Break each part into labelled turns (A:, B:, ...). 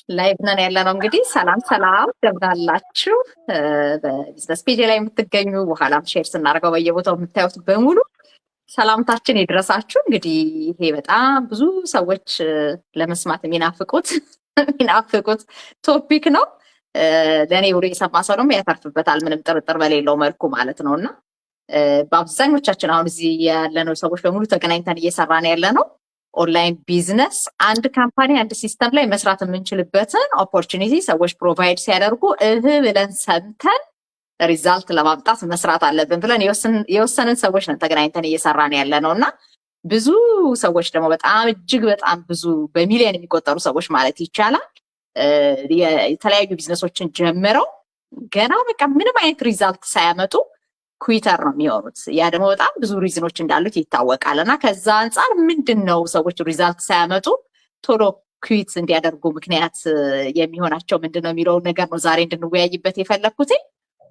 A: ላይቭ ነን ያለነው እንግዲህ ሰላም ሰላም ደምናላችሁ በቢዝነስ ፔጅ ላይ የምትገኙ በኋላም ሼር ስናደርገው በየቦታው የምታዩት በሙሉ ሰላምታችን ይድረሳችሁ። እንግዲህ ይሄ በጣም ብዙ ሰዎች ለመስማት የሚናፍቁት ቶፒክ ነው። ለእኔ ብሎ የሰማ ሰው ደግሞ ያተርፍበታል፣ ምንም ጥርጥር በሌለው መልኩ ማለት ነው። እና በአብዛኞቻችን አሁን እዚህ ያለነው ሰዎች በሙሉ ተገናኝተን እየሰራን ያለ ነው ኦንላይን ቢዝነስ አንድ ካምፓኒ አንድ ሲስተም ላይ መስራት የምንችልበትን ኦፖርቹኒቲ ሰዎች ፕሮቫይድ ሲያደርጉ ብለን ሰምተን ሪዛልት ለማምጣት መስራት አለብን ብለን የወሰንን ሰዎች ነን ተገናኝተን እየሰራን ያለ ነው። እና ብዙ ሰዎች ደግሞ በጣም እጅግ በጣም ብዙ በሚሊዮን የሚቆጠሩ ሰዎች ማለት ይቻላል የተለያዩ ቢዝነሶችን ጀምረው ገና በቃ ምንም አይነት ሪዛልት ሳያመጡ ኩዊተር ነው የሚሆኑት። ያ ደግሞ በጣም ብዙ ሪዝኖች እንዳሉት ይታወቃል። እና ከዛ አንጻር ምንድን ነው ሰዎች ሪዛልት ሳያመጡ ቶሎ ኩዊት እንዲያደርጉ ምክንያት የሚሆናቸው ምንድን ነው የሚለውን ነገር ነው ዛሬ እንድንወያይበት የፈለግኩት።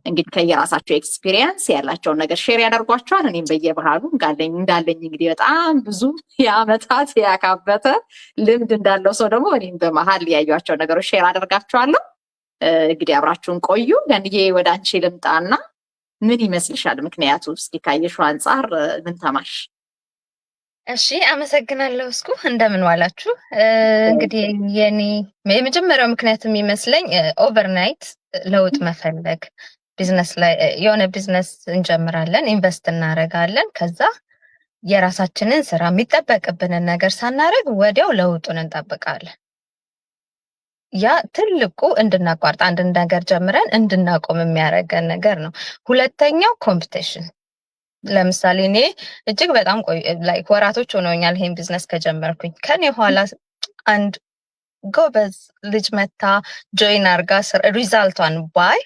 A: እንግዲህ ከየራሳቸው ኤክስፒሪየንስ ያላቸውን ነገር ሼር ያደርጓቸዋል። እኔም በየባህሉ እንዳለኝ እንግዲህ በጣም ብዙ የአመታት ያካበተ ልምድ እንዳለው ሰው ደግሞ እኔም በመሀል ያዩቸው ነገሮች ሼር አደርጋቸዋለሁ። እንግዲህ አብራችሁን ቆዩ። ገንዬ ወደ አንቺ ልምጣና ምን ይመስልሻል? ምክንያቱ እስኪ ካየሽው አንጻር ምን ተማሽ?
B: እሺ አመሰግናለሁ። እስኩ እንደምን ዋላችሁ? እንግዲህ የኔ የመጀመሪያው ምክንያት የሚመስለኝ ኦቨርናይት ለውጥ መፈለግ። ቢዝነስ ላይ የሆነ ቢዝነስ እንጀምራለን፣ ኢንቨስት እናደርጋለን። ከዛ የራሳችንን ስራ የሚጠበቅብንን ነገር ሳናደርግ ወዲያው ለውጡን እንጠብቃለን። ያ ትልቁ እንድናቋርጥ አንድ ነገር ጀምረን እንድናቆም የሚያደርገን ነገር ነው። ሁለተኛው ኮምፒቲሽን። ለምሳሌ እኔ እጅግ በጣም ላይክ ወራቶች ሆነውኛል ይሄን ቢዝነስ ከጀመርኩኝ። ከኔ ኋላ አንድ ጎበዝ ልጅ መታ ጆይን አርጋ ሪዛልቷን ባይ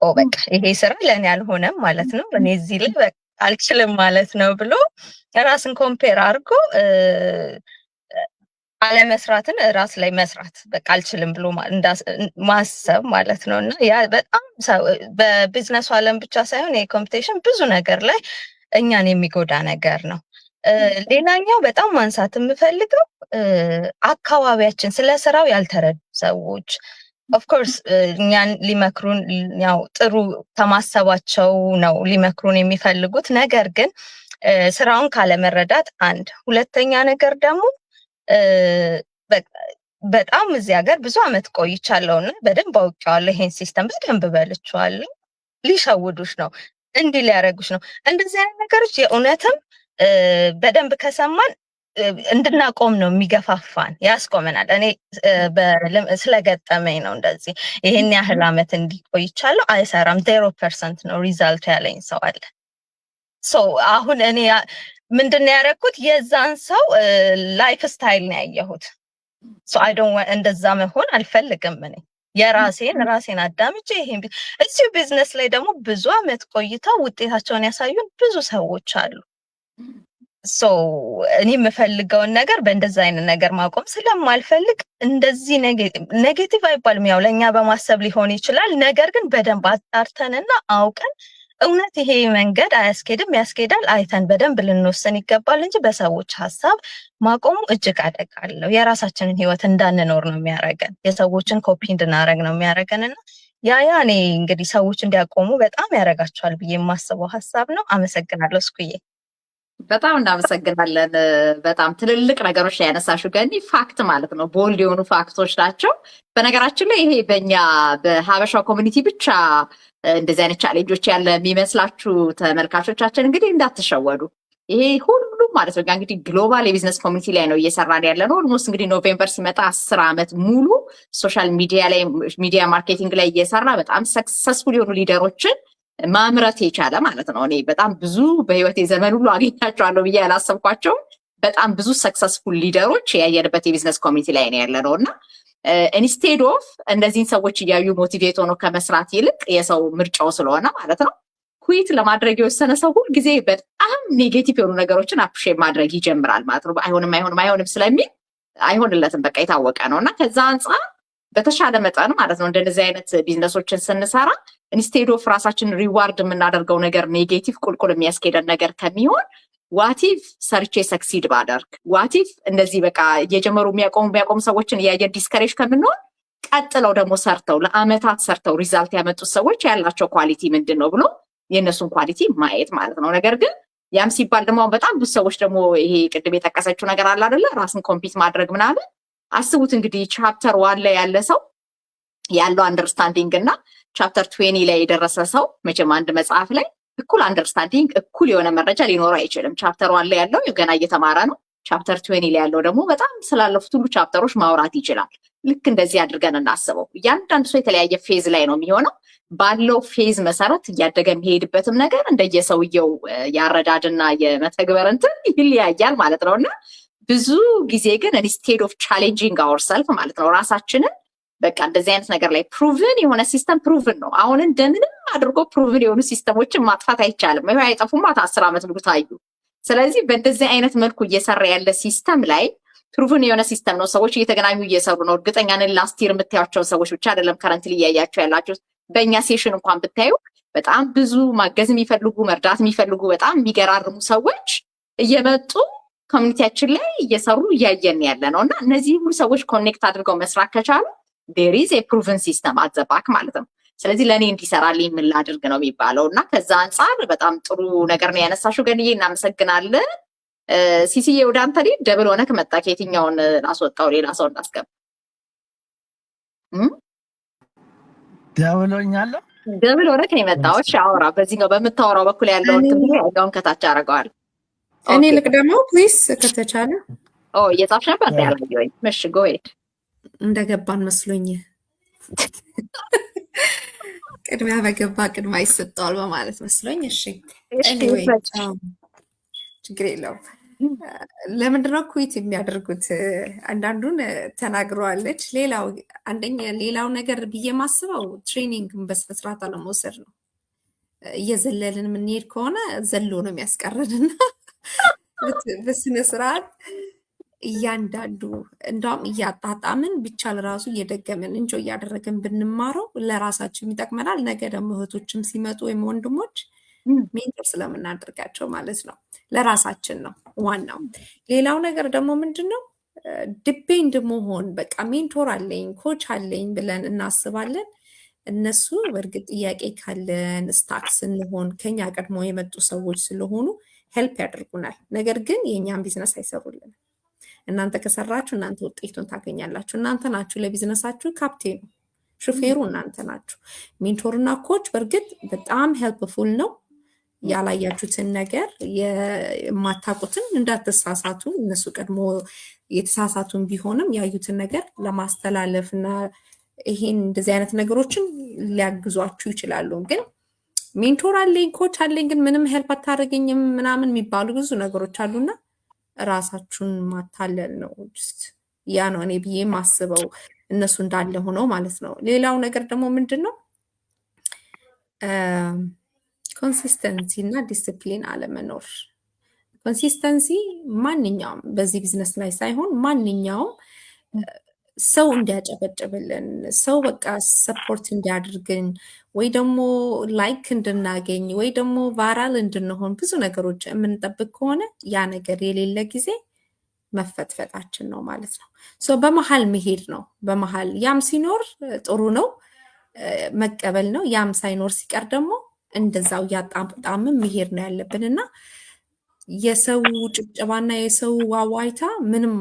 B: በቃ ይሄ ስራ ለእኔ አልሆነም ማለት ነው፣ እኔ እዚህ ላይ በቃ አልችልም ማለት ነው ብሎ ራስን ኮምፔር አድርጎ አለመስራትን ራስ ላይ መስራት በቃ አልችልም ብሎ ማሰብ ማለት ነው። እና ያ በጣም በቢዝነሱ ዓለም ብቻ ሳይሆን የኮምፒቲሽን ብዙ ነገር ላይ እኛን የሚጎዳ ነገር ነው። ሌላኛው በጣም ማንሳት የምፈልገው አካባቢያችን ስለ ስራው ያልተረዱ ሰዎች ኦፍኮርስ እኛን ሊመክሩን ያው ጥሩ ከማሰባቸው ነው ሊመክሩን የሚፈልጉት። ነገር ግን ስራውን ካለመረዳት አንድ፣ ሁለተኛ ነገር ደግሞ በጣም እዚህ ሀገር ብዙ አመት ቆይቻለሁና በደንብ አውቄዋለሁ። ይሄን ሲስተም በደንብ በልቼዋለሁ። ሊሸውዱሽ ነው፣ እንዲህ ሊያደርጉሽ ነው። እንደዚህ አይነት ነገሮች የእውነትም በደንብ ከሰማን እንድናቆም ነው የሚገፋፋን፣ ያስቆመናል። እኔ ስለገጠመኝ ነው እንደዚህ ይሄን ያህል አመት እንዲቆይቻለሁ። አይሰራም፣ 0% ነው ሪዛልቱ ያለኝ ሰው አለ። አሁን እኔ ምንድን ያደረኩት የዛን ሰው ላይፍ ስታይል ነው ያየሁት። አይ ዶንት እንደዛ መሆን አልፈልግም። እኔ ራሴን አዳምጬ ይሄን እዚሁ ቢዝነስ ላይ ደግሞ ብዙ አመት ቆይተው ውጤታቸውን ያሳዩን ብዙ ሰዎች አሉ። እኔ የምፈልገውን ነገር በእንደዛ አይነት ነገር ማቆም ስለማልፈልግ እንደዚህ ኔጌቲቭ አይባልም፣ ያው ለእኛ በማሰብ ሊሆን ይችላል። ነገር ግን በደንብ አጣርተንና አውቀን እውነት ይሄ መንገድ አያስኬድም ያስኬዳል አይተን በደንብ ልንወስን ይገባል እንጂ በሰዎች ሀሳብ ማቆሙ እጅግ አደጋ አለው። የራሳችንን ህይወት እንዳንኖር ነው የሚያደርገን፣ የሰዎችን ኮፒ እንድናደርግ ነው የሚያደርገን። እና ያ እኔ እንግዲህ ሰዎች እንዲያቆሙ በጣም ያደርጋቸዋል ብዬ የማስበው ሀሳብ ነው። አመሰግናለሁ እስኩዬ።
A: በጣም እናመሰግናለን። በጣም ትልልቅ ነገሮች ላይ ያነሳሽው ገኒ፣ ፋክት ማለት ነው፣ ቦልድ የሆኑ ፋክቶች ናቸው። በነገራችን ላይ ይሄ በእኛ በሀበሻ ኮሚኒቲ ብቻ እንደዚህ አይነት ቻሌንጆች ያለ የሚመስላችሁ ተመልካቾቻችን እንግዲህ እንዳትሸወዱ። ይሄ ሁሉም ማለት ነው እንግዲህ ግሎባል የቢዝነስ ኮሚኒቲ ላይ ነው እየሰራን ያለ ነው። ኦልሞስት እንግዲህ ኖቬምበር ሲመጣ 10 ዓመት ሙሉ ሶሻል ሚዲያ ማርኬቲንግ ላይ እየሰራ በጣም ሰክሰስፉል የሆኑ ሊደሮችን ማምረት የቻለ ማለት ነው። እኔ በጣም ብዙ በህይወቴ ዘመን ሁሉ አገኛቸዋለሁ ብዬ ያላሰብኳቸው በጣም ብዙ ሰክሰስፉል ሊደሮች ያየንበት የቢዝነስ ኮሚኒቲ ላይ ነው ያለ ነው። እና ኢንስቴድ ኦፍ እነዚህን ሰዎች እያዩ ሞቲቬት ሆኖ ከመስራት ይልቅ የሰው ምርጫው ስለሆነ ማለት ነው ኩዊት ለማድረግ የወሰነ ሰው ሁልጊዜ በጣም ኔጌቲቭ የሆኑ ነገሮችን አፕሼት ማድረግ ይጀምራል ማለት ነው። አይሆንም ስለሚል አይሆንለትም፣ በቃ የታወቀ ነው። እና ከዛ አንጻር በተሻለ መጠን ማለት ነው እንደዚህ አይነት ቢዝነሶችን ስንሰራ ኢንስቴድ ኦፍ ራሳችን ሪዋርድ የምናደርገው ነገር ኔጌቲቭ ቁልቁል የሚያስኬደን ነገር ከሚሆን ዋቲፍ ሰርቼ ሰክሲድ ባደርግ፣ ዋቲፍ እንደዚህ በቃ እየጀመሩ የሚያቆሙ ሰዎችን እያየን ዲስከሬጅ ከምንሆን ቀጥለው ደግሞ ሰርተው ለአመታት ሰርተው ሪዛልት ያመጡት ሰዎች ያላቸው ኳሊቲ ምንድን ነው ብሎ የእነሱን ኳሊቲ ማየት ማለት ነው። ነገር ግን ያም ሲባል ደግሞ በጣም ብዙ ሰዎች ደግሞ ይሄ ቅድም የጠቀሰችው ነገር አለ አይደለ? ራስን ኮምፒት ማድረግ ምናምን። አስቡት እንግዲህ ቻፕተር 1 ላይ ያለ ሰው ያለው አንደርስታንዲንግ እና ቻፕተር 20 ላይ የደረሰ ሰው መቼም አንድ መጽሐፍ ላይ እኩል አንደርስታንዲንግ እኩል የሆነ መረጃ ሊኖረው አይችልም። ቻፕተር 1 ላይ ያለው ገና እየተማረ ነው። ቻፕተር 20 ላይ ያለው ደግሞ በጣም ስላለፉት ሁሉ ቻፕተሮች ማውራት ይችላል። ልክ እንደዚህ አድርገን እናስበው። እያንዳንዱ ሰው የተለያየ ፌዝ ላይ ነው የሚሆነው። ባለው ፌዝ መሰረት እያደገ የሚሄድበትም ነገር እንደየሰውየው የአረዳድና የመተግበር እንትን ይለያያል ማለት ነው። እና ብዙ ጊዜ ግን ኢንስቴድ ኦፍ ቻሌንጂንግ አወርሰልፍ ማለት ነው ራሳችንን በቃ እንደዚህ አይነት ነገር ላይ ፕሩቭን የሆነ ሲስተም ፕሩቭን ነው። አሁን እንደምንም አድርጎ ፕሩቭን የሆኑ ሲስተሞችን ማጥፋት አይቻልም። ይሄ አይጠፉማ 10 ዓመት ሙሉ ታዩ። ስለዚህ በእንደዚህ አይነት መልኩ እየሰራ ያለ ሲስተም ላይ ፕሩቭን የሆነ ሲስተም ነው። ሰዎች እየተገናኙ እየሰሩ ነው። እርግጠኛ ነን ላስት ይር የምታያቸውን ሰዎች ብቻ አይደለም ከረንትሊ እያያቸው ያላቸው። በእኛ ሴሽን እንኳን ብታዩ በጣም ብዙ ማገዝ የሚፈልጉ መርዳት የሚፈልጉ በጣም የሚገራርሙ ሰዎች እየመጡ ኮሚኒቲያችን ላይ እየሰሩ እያየን ያለ ነው። እና እነዚህ ሁሉ ሰዎች ኮኔክት አድርገው መስራት ከቻሉ there is a proven system at the back ማለት ነው። ስለዚህ ለእኔ እንዲሰራልኝ ምን ላድርግ ነው የሚባለው። እና ከዛ አንጻር በጣም ጥሩ ነገር ነው ያነሳሽው ገንዬ፣ እናመሰግናለን። ሲሲዬ ወደ አንተ ላይ ደብል ሆነህ መጣ። ከየትኛውን ላስወጣው ሌላ ሰው እንዳስገባ
C: ደብሎኛለሁ።
A: ደብል ሆነህ ነው የመጣው። እሺ አውራ። በዚህ ነው በምታወራው በኩል ያለውን ትምሪ ያለውን ከታች አደርገዋል።
D: እኔ ልቅደመው ፕሊስ ከተቻለ።
A: እየጻፍሽ ነበር ያላየሁኝ። እሺ ጎ ሄድ።
D: እንደገባን መስሎኝ ቅድሚያ በገባ ቅድማ ይሰጠዋል በማለት መስሎኝ። እሺ ኤኒዌይ ችግር የለውም። ለምንድነው ኩዊት የሚያደርጉት? አንዳንዱን ተናግረዋለች። ሌላው ነገር ብዬ ማስበው ትሬኒንግን በስነስርዓት አለመውሰድ ነው። እየዘለልን የምንሄድ ከሆነ ዘሎ ነው የሚያስቀረንና በስነስርዓት እያንዳንዱ እንደውም እያጣጣምን ብቻ ለራሱ እየደገምን እንጆ እያደረግን ብንማረው ለራሳችን ይጠቅመናል። ነገ ደግሞ እህቶችም ሲመጡ ወይም ወንድሞች ሜንቶር ስለምናደርጋቸው ማለት ነው። ለራሳችን ነው ዋናው። ሌላው ነገር ደግሞ ምንድን ነው ዲፔንድ መሆን። በቃ ሜንቶር አለኝ ኮች አለኝ ብለን እናስባለን። እነሱ በእርግጥ ጥያቄ ካለን ስታክ ስንሆን ከኛ ቀድሞ የመጡ ሰዎች ስለሆኑ ሄልፕ ያደርጉናል። ነገር ግን የእኛን ቢዝነስ አይሰሩልን። እናንተ ከሰራችሁ እናንተ ውጤቱን ታገኛላችሁ። እናንተ ናችሁ ለቢዝነሳችሁ ካፕቴኑ፣ ሹፌሩ እናንተ ናችሁ። ሜንቶርና ኮች በእርግጥ በጣም ሄልፕፉል ነው። ያላያችሁትን ነገር የማታውቁትን እንዳትሳሳቱ፣ እነሱ ቀድሞ የተሳሳቱን ቢሆንም ያዩትን ነገር ለማስተላለፍ እና ይሄን እንደዚህ አይነት ነገሮችን ሊያግዟችሁ ይችላሉ። ግን ሜንቶር አለኝ ኮች አለኝ ግን ምንም ሄልፕ አታደርገኝም ምናምን የሚባሉ ብዙ ነገሮች አሉና ራሳችሁን ማታለል ነው። ያ ነው እኔ ብዬ ማስበው፣ እነሱ እንዳለ ሆነው ማለት ነው። ሌላው ነገር ደግሞ ምንድን ነው ኮንሲስተንሲ እና ዲስፕሊን አለመኖር። ኮንሲስተንሲ ማንኛውም በዚህ ቢዝነስ ላይ ሳይሆን ማንኛውም ሰው እንዲያጨበጭብልን፣ ሰው በቃ ሰፖርት እንዲያደርግን፣ ወይ ደግሞ ላይክ እንድናገኝ፣ ወይ ደግሞ ቫይራል እንድንሆን ብዙ ነገሮች የምንጠብቅ ከሆነ ያ ነገር የሌለ ጊዜ መፈትፈታችን ነው ማለት ነው። በመሀል መሄድ ነው። በመሀል ያም ሲኖር ጥሩ ነው መቀበል ነው። ያም ሳይኖር ሲቀር ደግሞ እንደዛው እያጣጣምን መሄድ ነው ያለብን እና የሰው ጭብጨባና የሰው ዋዋይታ ምንም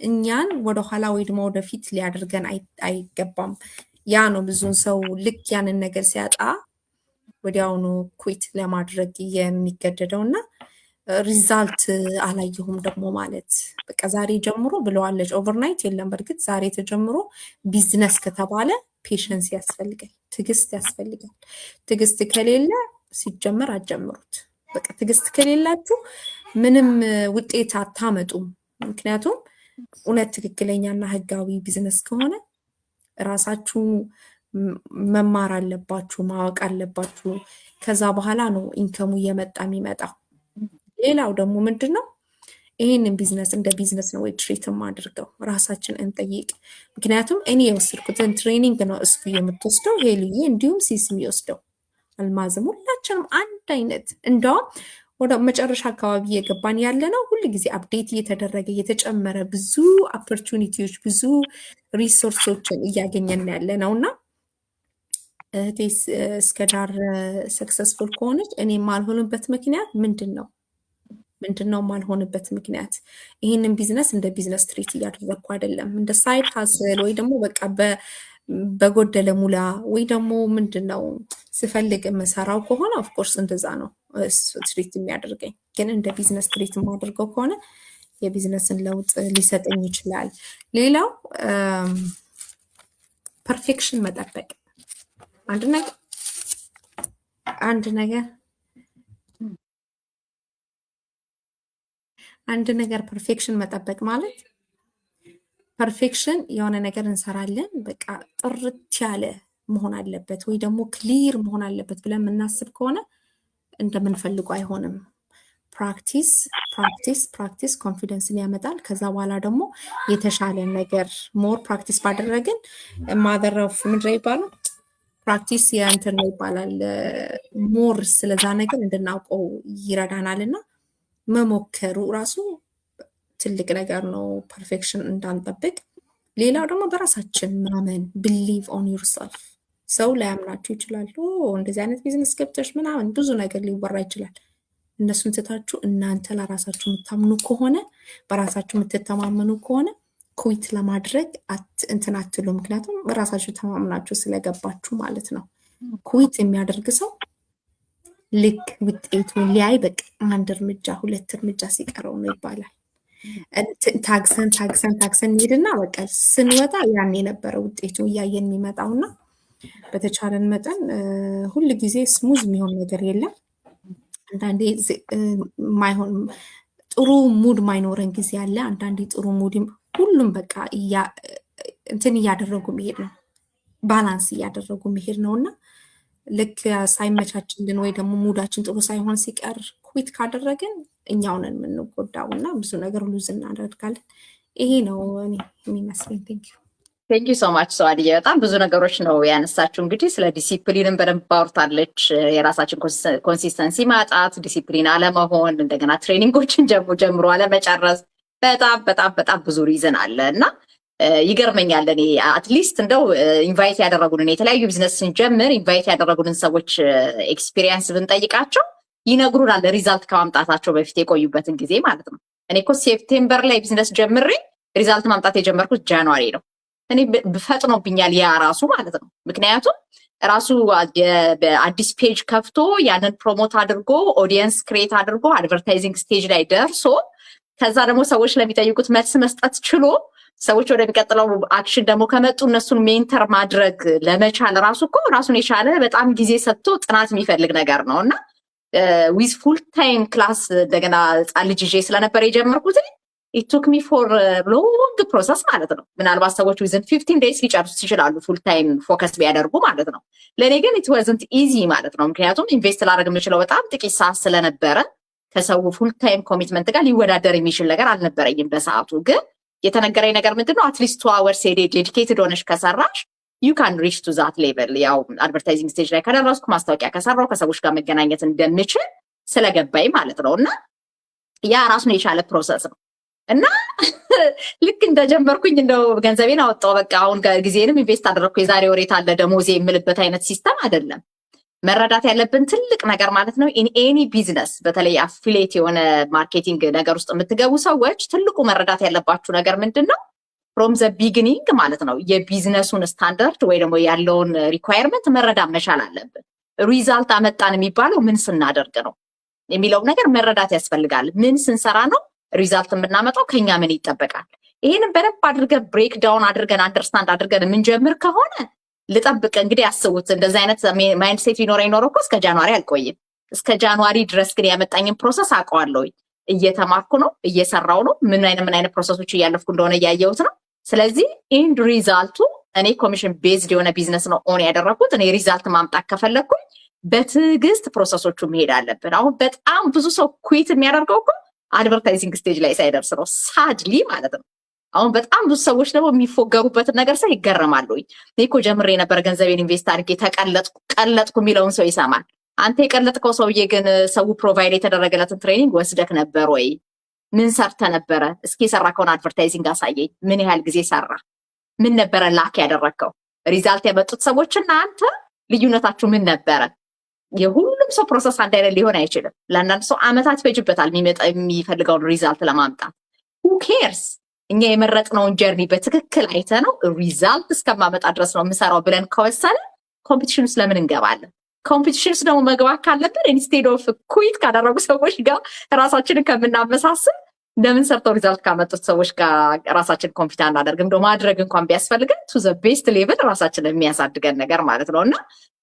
D: እኛን ወደኋላ ወይ ደግሞ ወደፊት ሊያደርገን አይገባም። ያ ነው ብዙን ሰው ልክ ያንን ነገር ሲያጣ ወዲያውኑ ኩዊት ለማድረግ የሚገደደው እና ሪዛልት አላየሁም ደግሞ ማለት በቃ ዛሬ ጀምሮ ብለዋለች። ኦቨርናይት የለም። በእርግጥ ዛሬ ተጀምሮ ቢዝነስ ከተባለ ፔሽንስ ያስፈልጋል፣ ትዕግስት ያስፈልጋል። ትዕግስት ከሌለ ሲጀመር አትጀምሩት። በቃ ትዕግስት ከሌላችሁ ምንም ውጤት አታመጡም። ምክንያቱም እውነት ትክክለኛና ህጋዊ ቢዝነስ ከሆነ ራሳችሁ መማር አለባችሁ፣ ማወቅ አለባችሁ። ከዛ በኋላ ነው ኢንከሙ እየመጣ የሚመጣው። ሌላው ደግሞ ምንድን ነው ይህንን ቢዝነስ እንደ ቢዝነስ ነው ወይ ትሪትም አድርገው ራሳችን እንጠይቅ። ምክንያቱም እኔ የወሰድኩትን ትሬኒንግ ነው እስኩ የምትወስደው፣ ሄሉዬ እንዲሁም ሲስ የሚወስደው፣ አልማዝም፣ ሁላችንም አንድ አይነት። እንደውም ወደ መጨረሻ አካባቢ እየገባን ያለ ነው። ሁል ጊዜ አፕዴት እየተደረገ እየተጨመረ ብዙ ኦፖርቹኒቲዎች ብዙ ሪሶርሶችን እያገኘን ያለ ነው እና እህቴ እስከ ዳር ሰክሰስፉል ከሆነች እኔ የማልሆንበት ምክንያት ምንድን ነው? የማልሆንበት ምክንያት ይህንን ቢዝነስ እንደ ቢዝነስ ትሪት እያደረግኩ አይደለም። እንደ ሳይድ ሀስል ወይ ደግሞ በቃ በጎደለ ሙላ ወይ ደግሞ ምንድን ነው ስፈልግ የምሰራው ከሆነ ኦፍኮርስ እንደዛ ነው ትሪት የሚያደርገኝ። ግን እንደ ቢዝነስ ትሪት የማደርገው ከሆነ የቢዝነስን ለውጥ ሊሰጠኝ ይችላል። ሌላው ፐርፌክሽን መጠበቅ አንድ ነገር ፐርፌክሽን መጠበቅ ማለት ፐርፌክሽን የሆነ ነገር እንሰራለን በቃ ጥርት ያለ መሆን አለበት ወይ ደግሞ ክሊር መሆን አለበት ብለን የምናስብ ከሆነ እንደምንፈልገው አይሆንም። ፕራክቲስ ኮንፊደንስን ያመጣል። ከዛ በኋላ ደግሞ የተሻለ ነገር ሞር ፕራክቲስ ባደረግን ማዘር ኦፍ ምንድን ይባላል ፕራክቲስ የእንትን ነው ይባላል ሞር ስለዛ ነገር እንድናውቀው ይረዳናል እና መሞከሩ ራሱ ትልቅ ነገር ነው ፐርፌክሽን እንዳንጠብቅ። ሌላው ደግሞ በራሳችን ማመን ብሊቭ ኦን ዩርሰልፍ። ሰው ላያምናችሁ ይችላል። እንደዚህ አይነት ቢዝነስ ገብተሽ ምናምን ብዙ ነገር ሊወራ ይችላል። እነሱን ትታችሁ እናንተ ለራሳችሁ የምታምኑ ከሆነ በራሳችሁ የምትተማመኑ ከሆነ ኩዊት ለማድረግ እንትን አትሉ። ምክንያቱም በራሳችሁ ተማምናችሁ ስለገባችሁ ማለት ነው። ኩዊት የሚያደርግ ሰው ልክ ውጤቱን ሊያይ በቃ አንድ እርምጃ ሁለት እርምጃ ሲቀረው ነው ይባላል። ታግሰን ሄድና በቃ ስንወጣ ያን የነበረ ውጤቱ እያየን የሚመጣውና በተቻለን መጠን ሁል ጊዜ ስሙዝ የሚሆን ነገር የለም። አንዳንዴ ማይሆን ጥሩ ሙድ ማይኖረን ጊዜ አለ። አንዳንዴ ጥሩ ሙድ ሁሉም በቃ እንትን እያደረጉ መሄድ ነው፣ ባላንስ እያደረጉ መሄድ ነው እና ልክ ሳይመቻችልን ወይ ደግሞ ሙዳችን ጥሩ ሳይሆን ሲቀር ኩዊት ካደረግን እኛው ነን የምንጎዳው እና ብዙ ነገር ሉዝ እናደርጋለን። ይሄ ነው እኔ የሚመስለኝ።
A: ቴንኪዩ ሶ ማች ሰዋድዬ፣ በጣም ብዙ ነገሮች ነው ያነሳችሁ። እንግዲህ ስለ ዲሲፕሊንን በደንብ አውርታለች። የራሳችን ኮንሲስተንሲ ማጣት፣ ዲሲፕሊን አለመሆን፣ እንደገና ትሬኒንጎችን ጀምሮ አለመጨረስ፣ በጣም ብዙ ሪዝን አለ እና ይገርመኛል። እኔ አትሊስት እንደው ኢንቫይት ያደረጉንን የተለያዩ ቢዝነስ ስንጀምር ኢንቫይት ያደረጉንን ሰዎች ኤክስፒሪየንስ ብንጠይቃቸው ይነግሩናል፣ ሪዛልት ከማምጣታቸው በፊት የቆዩበትን ጊዜ ማለት ነው። እኔ እኮ ሴፕቴምበር ላይ ቢዝነስ ጀምሬ ሪዛልት ማምጣት የጀመርኩት ጃንዋሪ ነው። እኔ ፈጥኖብኛል ያ ራሱ ማለት ነው። ምክንያቱም ራሱ አዲስ ፔጅ ከፍቶ ያንን ፕሮሞት አድርጎ ኦዲየንስ ክሬት አድርጎ አድቨርታይዚንግ ስቴጅ ላይ ደርሶ ከዛ ደግሞ ሰዎች ለሚጠይቁት መልስ መስጠት ችሎ ሰዎች ወደሚቀጥለው አክሽን ደግሞ ከመጡ እነሱን ሜንተር ማድረግ ለመቻል ራሱ እኮ ራሱን የቻለ በጣም ጊዜ ሰጥቶ ጥናት የሚፈልግ ነገር ነው እና ዊዝ ፉል ታይም ክላስ እንደገና ህፃን ልጅ ይዤ ስለነበር የጀመርኩት ኢቱክ ሚ ፎር ሎንግ ፕሮሰስ ማለት ነው። ምናልባት ሰዎች ዊዝን 15 ዴይስ ሊጨርሱ ይችላሉ ፉል ታይም ፎከስ ቢያደርጉ ማለት ነው። ለእኔ ግን ኢት ዋዝንት ኢዚ ማለት ነው። ምክንያቱም ኢንቨስት ላደርግ የምችለው በጣም ጥቂት ሰዓት ስለነበረ ከሰው ፉል ታይም ኮሚትመንት ጋር ሊወዳደር የሚችል ነገር አልነበረኝም በሰዓቱ። ግን የተነገረኝ ነገር ምንድነው አትሊስት 2 hours ዴዲኬትድ ሆነሽ ከሰራሽ ዩ ካን ሪች ቱ ዛት ሌቨል። ያው አድቨርታይዚንግ ስቴጅ ላይ ከደረስኩ ማስታወቂያ ከሰራው ከሰዎች ጋር መገናኘት እንደምችል ስለገባኝ ማለት ነው። እና ያ ራሱን የቻለ ፕሮሰስ ነው እና ልክ እንደጀመርኩኝ እንደው ገንዘቤን አወጣው በቃ አሁን ጊዜንም ኢንቨስት አደረግኩ የዛሬ ወሬት አለ ደሞዜ የምልበት አይነት ሲስተም አይደለም። መረዳት ያለብን ትልቅ ነገር ማለት ነው ኢን ኤኒ ቢዝነስ በተለይ አፊሊየት የሆነ ማርኬቲንግ ነገር ውስጥ የምትገቡ ሰዎች ትልቁ መረዳት ያለባችሁ ነገር ምንድን ነው ፍሮም ዘ ቢግኒንግ ማለት ነው የቢዝነሱን ስታንዳርድ ወይ ደግሞ ያለውን ሪኳየርመንት መረዳት መቻል አለብን። ሪዛልት አመጣን የሚባለው ምን ስናደርግ ነው የሚለው ነገር መረዳት ያስፈልጋል። ምን ስንሰራ ነው ሪዛልት የምናመጣው፣ ከኛ ምን ይጠበቃል? ይሄንን በደንብ አድርገን ብሬክ ዳውን አድርገን አንደርስታንድ አድርገን የምንጀምር ከሆነ ልጠብቅ እንግዲህ አስቡት። እንደዚህ አይነት ማይንድ ሴት ሊኖረኝ ኖሮ እኮ እስከ ጃንዋሪ አልቆይም። እስከ ጃንዋሪ ድረስ ግን ያመጣኝን ፕሮሰስ አውቀዋለሁ። እየተማርኩ ነው፣ እየሰራው ነው፣ ምን አይነት ፕሮሰሶች እያለፍኩ እንደሆነ እያየሁት ነው። ስለዚህ ኢንድ ሪዛልቱ እኔ ኮሚሽን ቤዝድ የሆነ ቢዝነስ ነው ኦን ያደረኩት። እኔ ሪዛልት ማምጣት ከፈለግኩኝ በትዕግስት ፕሮሰሶቹ መሄድ አለብን። አሁን በጣም ብዙ ሰው ኩዊት የሚያደርገው እኮ አድቨርታይዚንግ ስቴጅ ላይ ሳይደርስ ነው፣ ሳድሊ ማለት ነው። አሁን በጣም ብዙ ሰዎች ደግሞ የሚፎገሩበትን ነገር ሳይ ይገረማሉ። እኔ እኮ ጀምሬ የነበረ ገንዘቤን ኢንቨስት አድርጌ ቀለጥኩ የሚለውን ሰው ይሰማል። አንተ የቀለጥከው ሰውዬ ግን ሰው ፕሮቫይድ የተደረገለትን ትሬኒንግ ወስደክ ነበር ወይ? ምን ሰርተ ነበረ? እስኪ የሰራከውን አድቨርታይዚንግ አሳየኝ። ምን ያህል ጊዜ ሰራ? ምን ነበረ ላክ ያደረግከው? ሪዛልት ያመጡት ሰዎችና አንተ ልዩነታችሁ ምን ነበረ? የሁሉም ሰው ፕሮሰስ አንድ አይነት ሊሆን አይችልም። ለአንዳንድ ሰው አመታት ይፈጅበታል የሚፈልገውን ሪዛልት ለማምጣት። ሁ ኬርስ? እኛ የመረጥነውን ጀርኒ በትክክል አይተ ነው ሪዛልት እስከማመጣ ድረስ ነው የምሰራው ብለን ከወሰነ ኮምፒቲሽን ውስጥ ለምን እንገባለን? ኮምፒቲሽን ውስጥ ደግሞ መግባት ካለብን ኢንስቴድ ኦፍ ኩዊት ካደረጉ ሰዎች ጋር ራሳችንን ከምናመሳስል ለምን ሰርተው ሪዛልት ካመጡት ሰዎች ጋር ራሳችን ኮምፒት አናደርግም? እንደው ማድረግ እንኳን ቢያስፈልገን ቱ ዘ ቤስት ሌቭል ራሳችንን የሚያሳድገን ነገር ማለት ነው። እና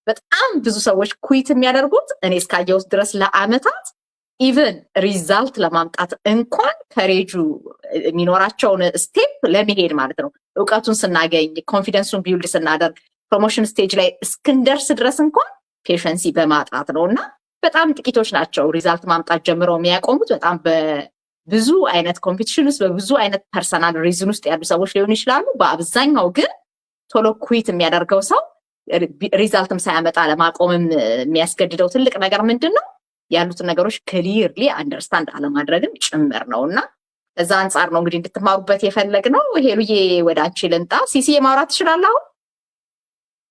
A: በጣም ብዙ ሰዎች ኩዊት የሚያደርጉት እኔ እስካየሁት ድረስ ለአመታት ኢቨን ሪዛልት ለማምጣት እንኳን ከሬጁ የሚኖራቸውን ስቴፕ ለመሄድ ማለት ነው እውቀቱን ስናገኝ ኮንፊደንሱን ቢውልድ ስናደርግ ፕሮሞሽን ስቴጅ ላይ እስክንደርስ ድረስ እንኳን ፔሸንሲ በማጣት ነው። እና በጣም ጥቂቶች ናቸው ሪዛልት ማምጣት ጀምረው የሚያቆሙት። በጣም በብዙ አይነት ኮምፒቲሽን ውስጥ በብዙ አይነት ፐርሰናል ሪዝን ውስጥ ያሉ ሰዎች ሊሆኑ ይችላሉ። በአብዛኛው ግን ቶሎ ኩዊት የሚያደርገው ሰው ሪዛልትም ሳያመጣ ለማቆምም የሚያስገድደው ትልቅ ነገር ምንድን ነው? ያሉትን ነገሮች ክሊርሊ አንደርስታንድ አለማድረግም ጭምር ነው። እና እዛ አንጻር ነው እንግዲህ እንድትማሩበት የፈለግ ነው። ሄሉዬ ወደ አንቺ ልምጣ። ሲሲዬ ማውራት ትችላለህ? አሁን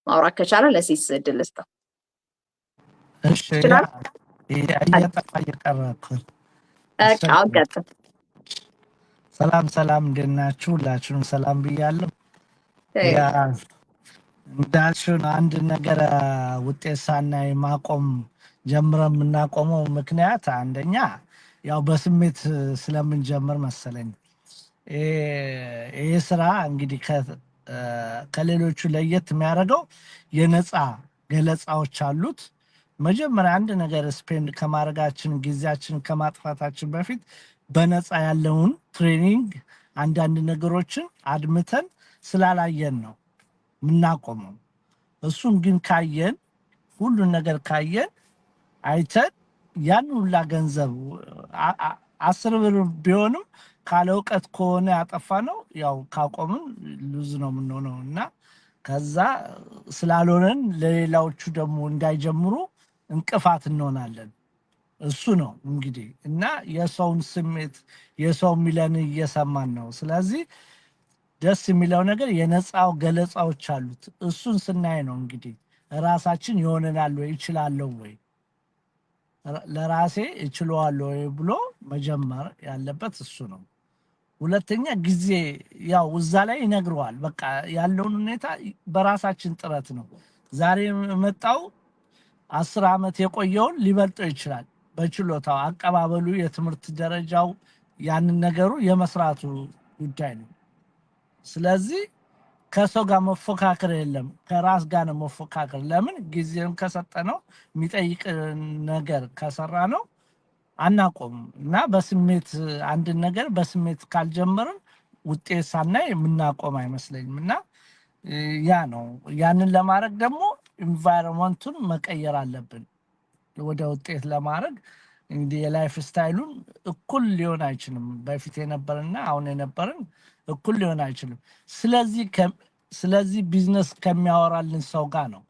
A: ማውራት ከቻለ ለሲስ እድል ልስጠው።
C: እሺ እየጠፋ እየቀረ እኮ።
A: አሁን ቀጥል።
C: ሰላም ሰላም፣ እንዴት ናችሁ? ሁላችሁንም ሰላም ብያለሁ። ያ እንዳልሽው ነው አንድ ነገር ውጤት ሳናይ ማቆም ጀምረን የምናቆመው ምክንያት አንደኛ ያው በስሜት ስለምንጀምር መሰለኝ። ይሄ ስራ እንግዲህ ከሌሎቹ ለየት የሚያደርገው የነፃ ገለጻዎች አሉት። መጀመሪያ አንድ ነገር ስፔንድ ከማድረጋችን ጊዜያችን ከማጥፋታችን በፊት በነፃ ያለውን ትሬኒንግ አንዳንድ ነገሮችን አድምተን ስላላየን ነው የምናቆመው። እሱን ግን ካየን ሁሉን ነገር ካየን አይተን ያን ሁላ ገንዘብ 10 ብር ቢሆንም ካለ እውቀት ከሆነ ያጠፋ ነው ያው ካቆምን ሉዝ ነው የምንሆነው። እና ከዛ ስላልሆነን ለሌላዎቹ ደግሞ እንዳይጀምሩ እንቅፋት እንሆናለን። እሱ ነው እንግዲህ። እና የሰውን ስሜት የሰው የሚለን እየሰማን ነው። ስለዚህ ደስ የሚለው ነገር የነፃው ገለጻዎች አሉት። እሱን ስናይ ነው እንግዲህ ራሳችን ይሆነናል ወይ ይችላለሁ ወይ ለራሴ እችለዋለሁ ወይ ብሎ መጀመር ያለበት እሱ ነው። ሁለተኛ ጊዜ ያው እዛ ላይ ይነግረዋል። በቃ ያለውን ሁኔታ በራሳችን ጥረት ነው። ዛሬ የመጣው 10 ዓመት የቆየውን ሊበልጠው ይችላል በችሎታው፣ አቀባበሉ፣ የትምህርት ደረጃው፣ ያንን ነገሩ የመስራቱ ጉዳይ ነው። ስለዚህ ከሰው ጋር መፎካከር የለም፣ ከራስ ጋር ነው መፎካከር። ለምን ጊዜም ከሰጠነው የሚጠይቅ ነገር ከሰራ ነው አናቆም። እና በስሜት አንድን ነገር በስሜት ካልጀመርን ውጤት ሳናይ የምናቆም አይመስለኝም። እና ያ ነው። ያንን ለማድረግ ደግሞ ኢንቫይሮንመንቱን መቀየር አለብን። ወደ ውጤት ለማድረግ እንግዲህ የላይፍ ስታይሉን እኩል ሊሆን አይችልም። በፊት የነበርና አሁን የነበርን እኩል ሊሆን አይችልም። ስለዚህ ቢዝነስ ከሚያወራልን ሰው ጋር ነው።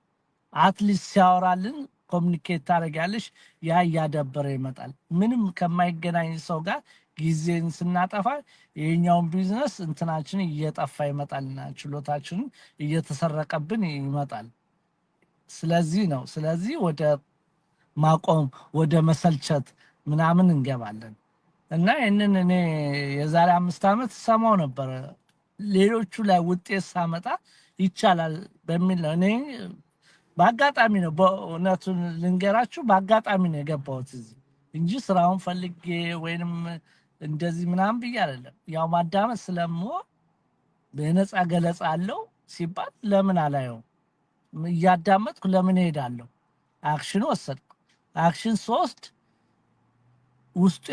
C: አትሊስት ሲያወራልን ኮሚኒኬት ታደርጊያለሽ፣ ያ እያደበረ ይመጣል። ምንም ከማይገናኝ ሰው ጋር ጊዜን ስናጠፋ የኛውን ቢዝነስ እንትናችን እየጠፋ ይመጣልና ችሎታችንን እየተሰረቀብን ይመጣል። ስለዚህ ወደ ማቆም ወደ መሰልቸት ምናምን እንገባለን። እና ይህንን እኔ የዛሬ 5 ዓመት ሰማው ነበር። ሌሎቹ ላይ ውጤት ሳመጣ ይቻላል በሚል ነው። እኔ በአጋጣሚ ነው፣ በእውነቱን ልንገራችሁ፣ በአጋጣሚ ነው የገባሁት እዚህ እንጂ ስራውን ፈልጌ ወይንም እንደዚህ ምናምን ብዬ አይደለም። ያው ማዳመጥ ስለምወድ በነፃ ገለጻ አለው ሲባል ለምን አላየው? እያዳመጥኩ ለምን እሄዳለሁ? አክሽን ወሰድኩ። አክሽን 3 ውስጡ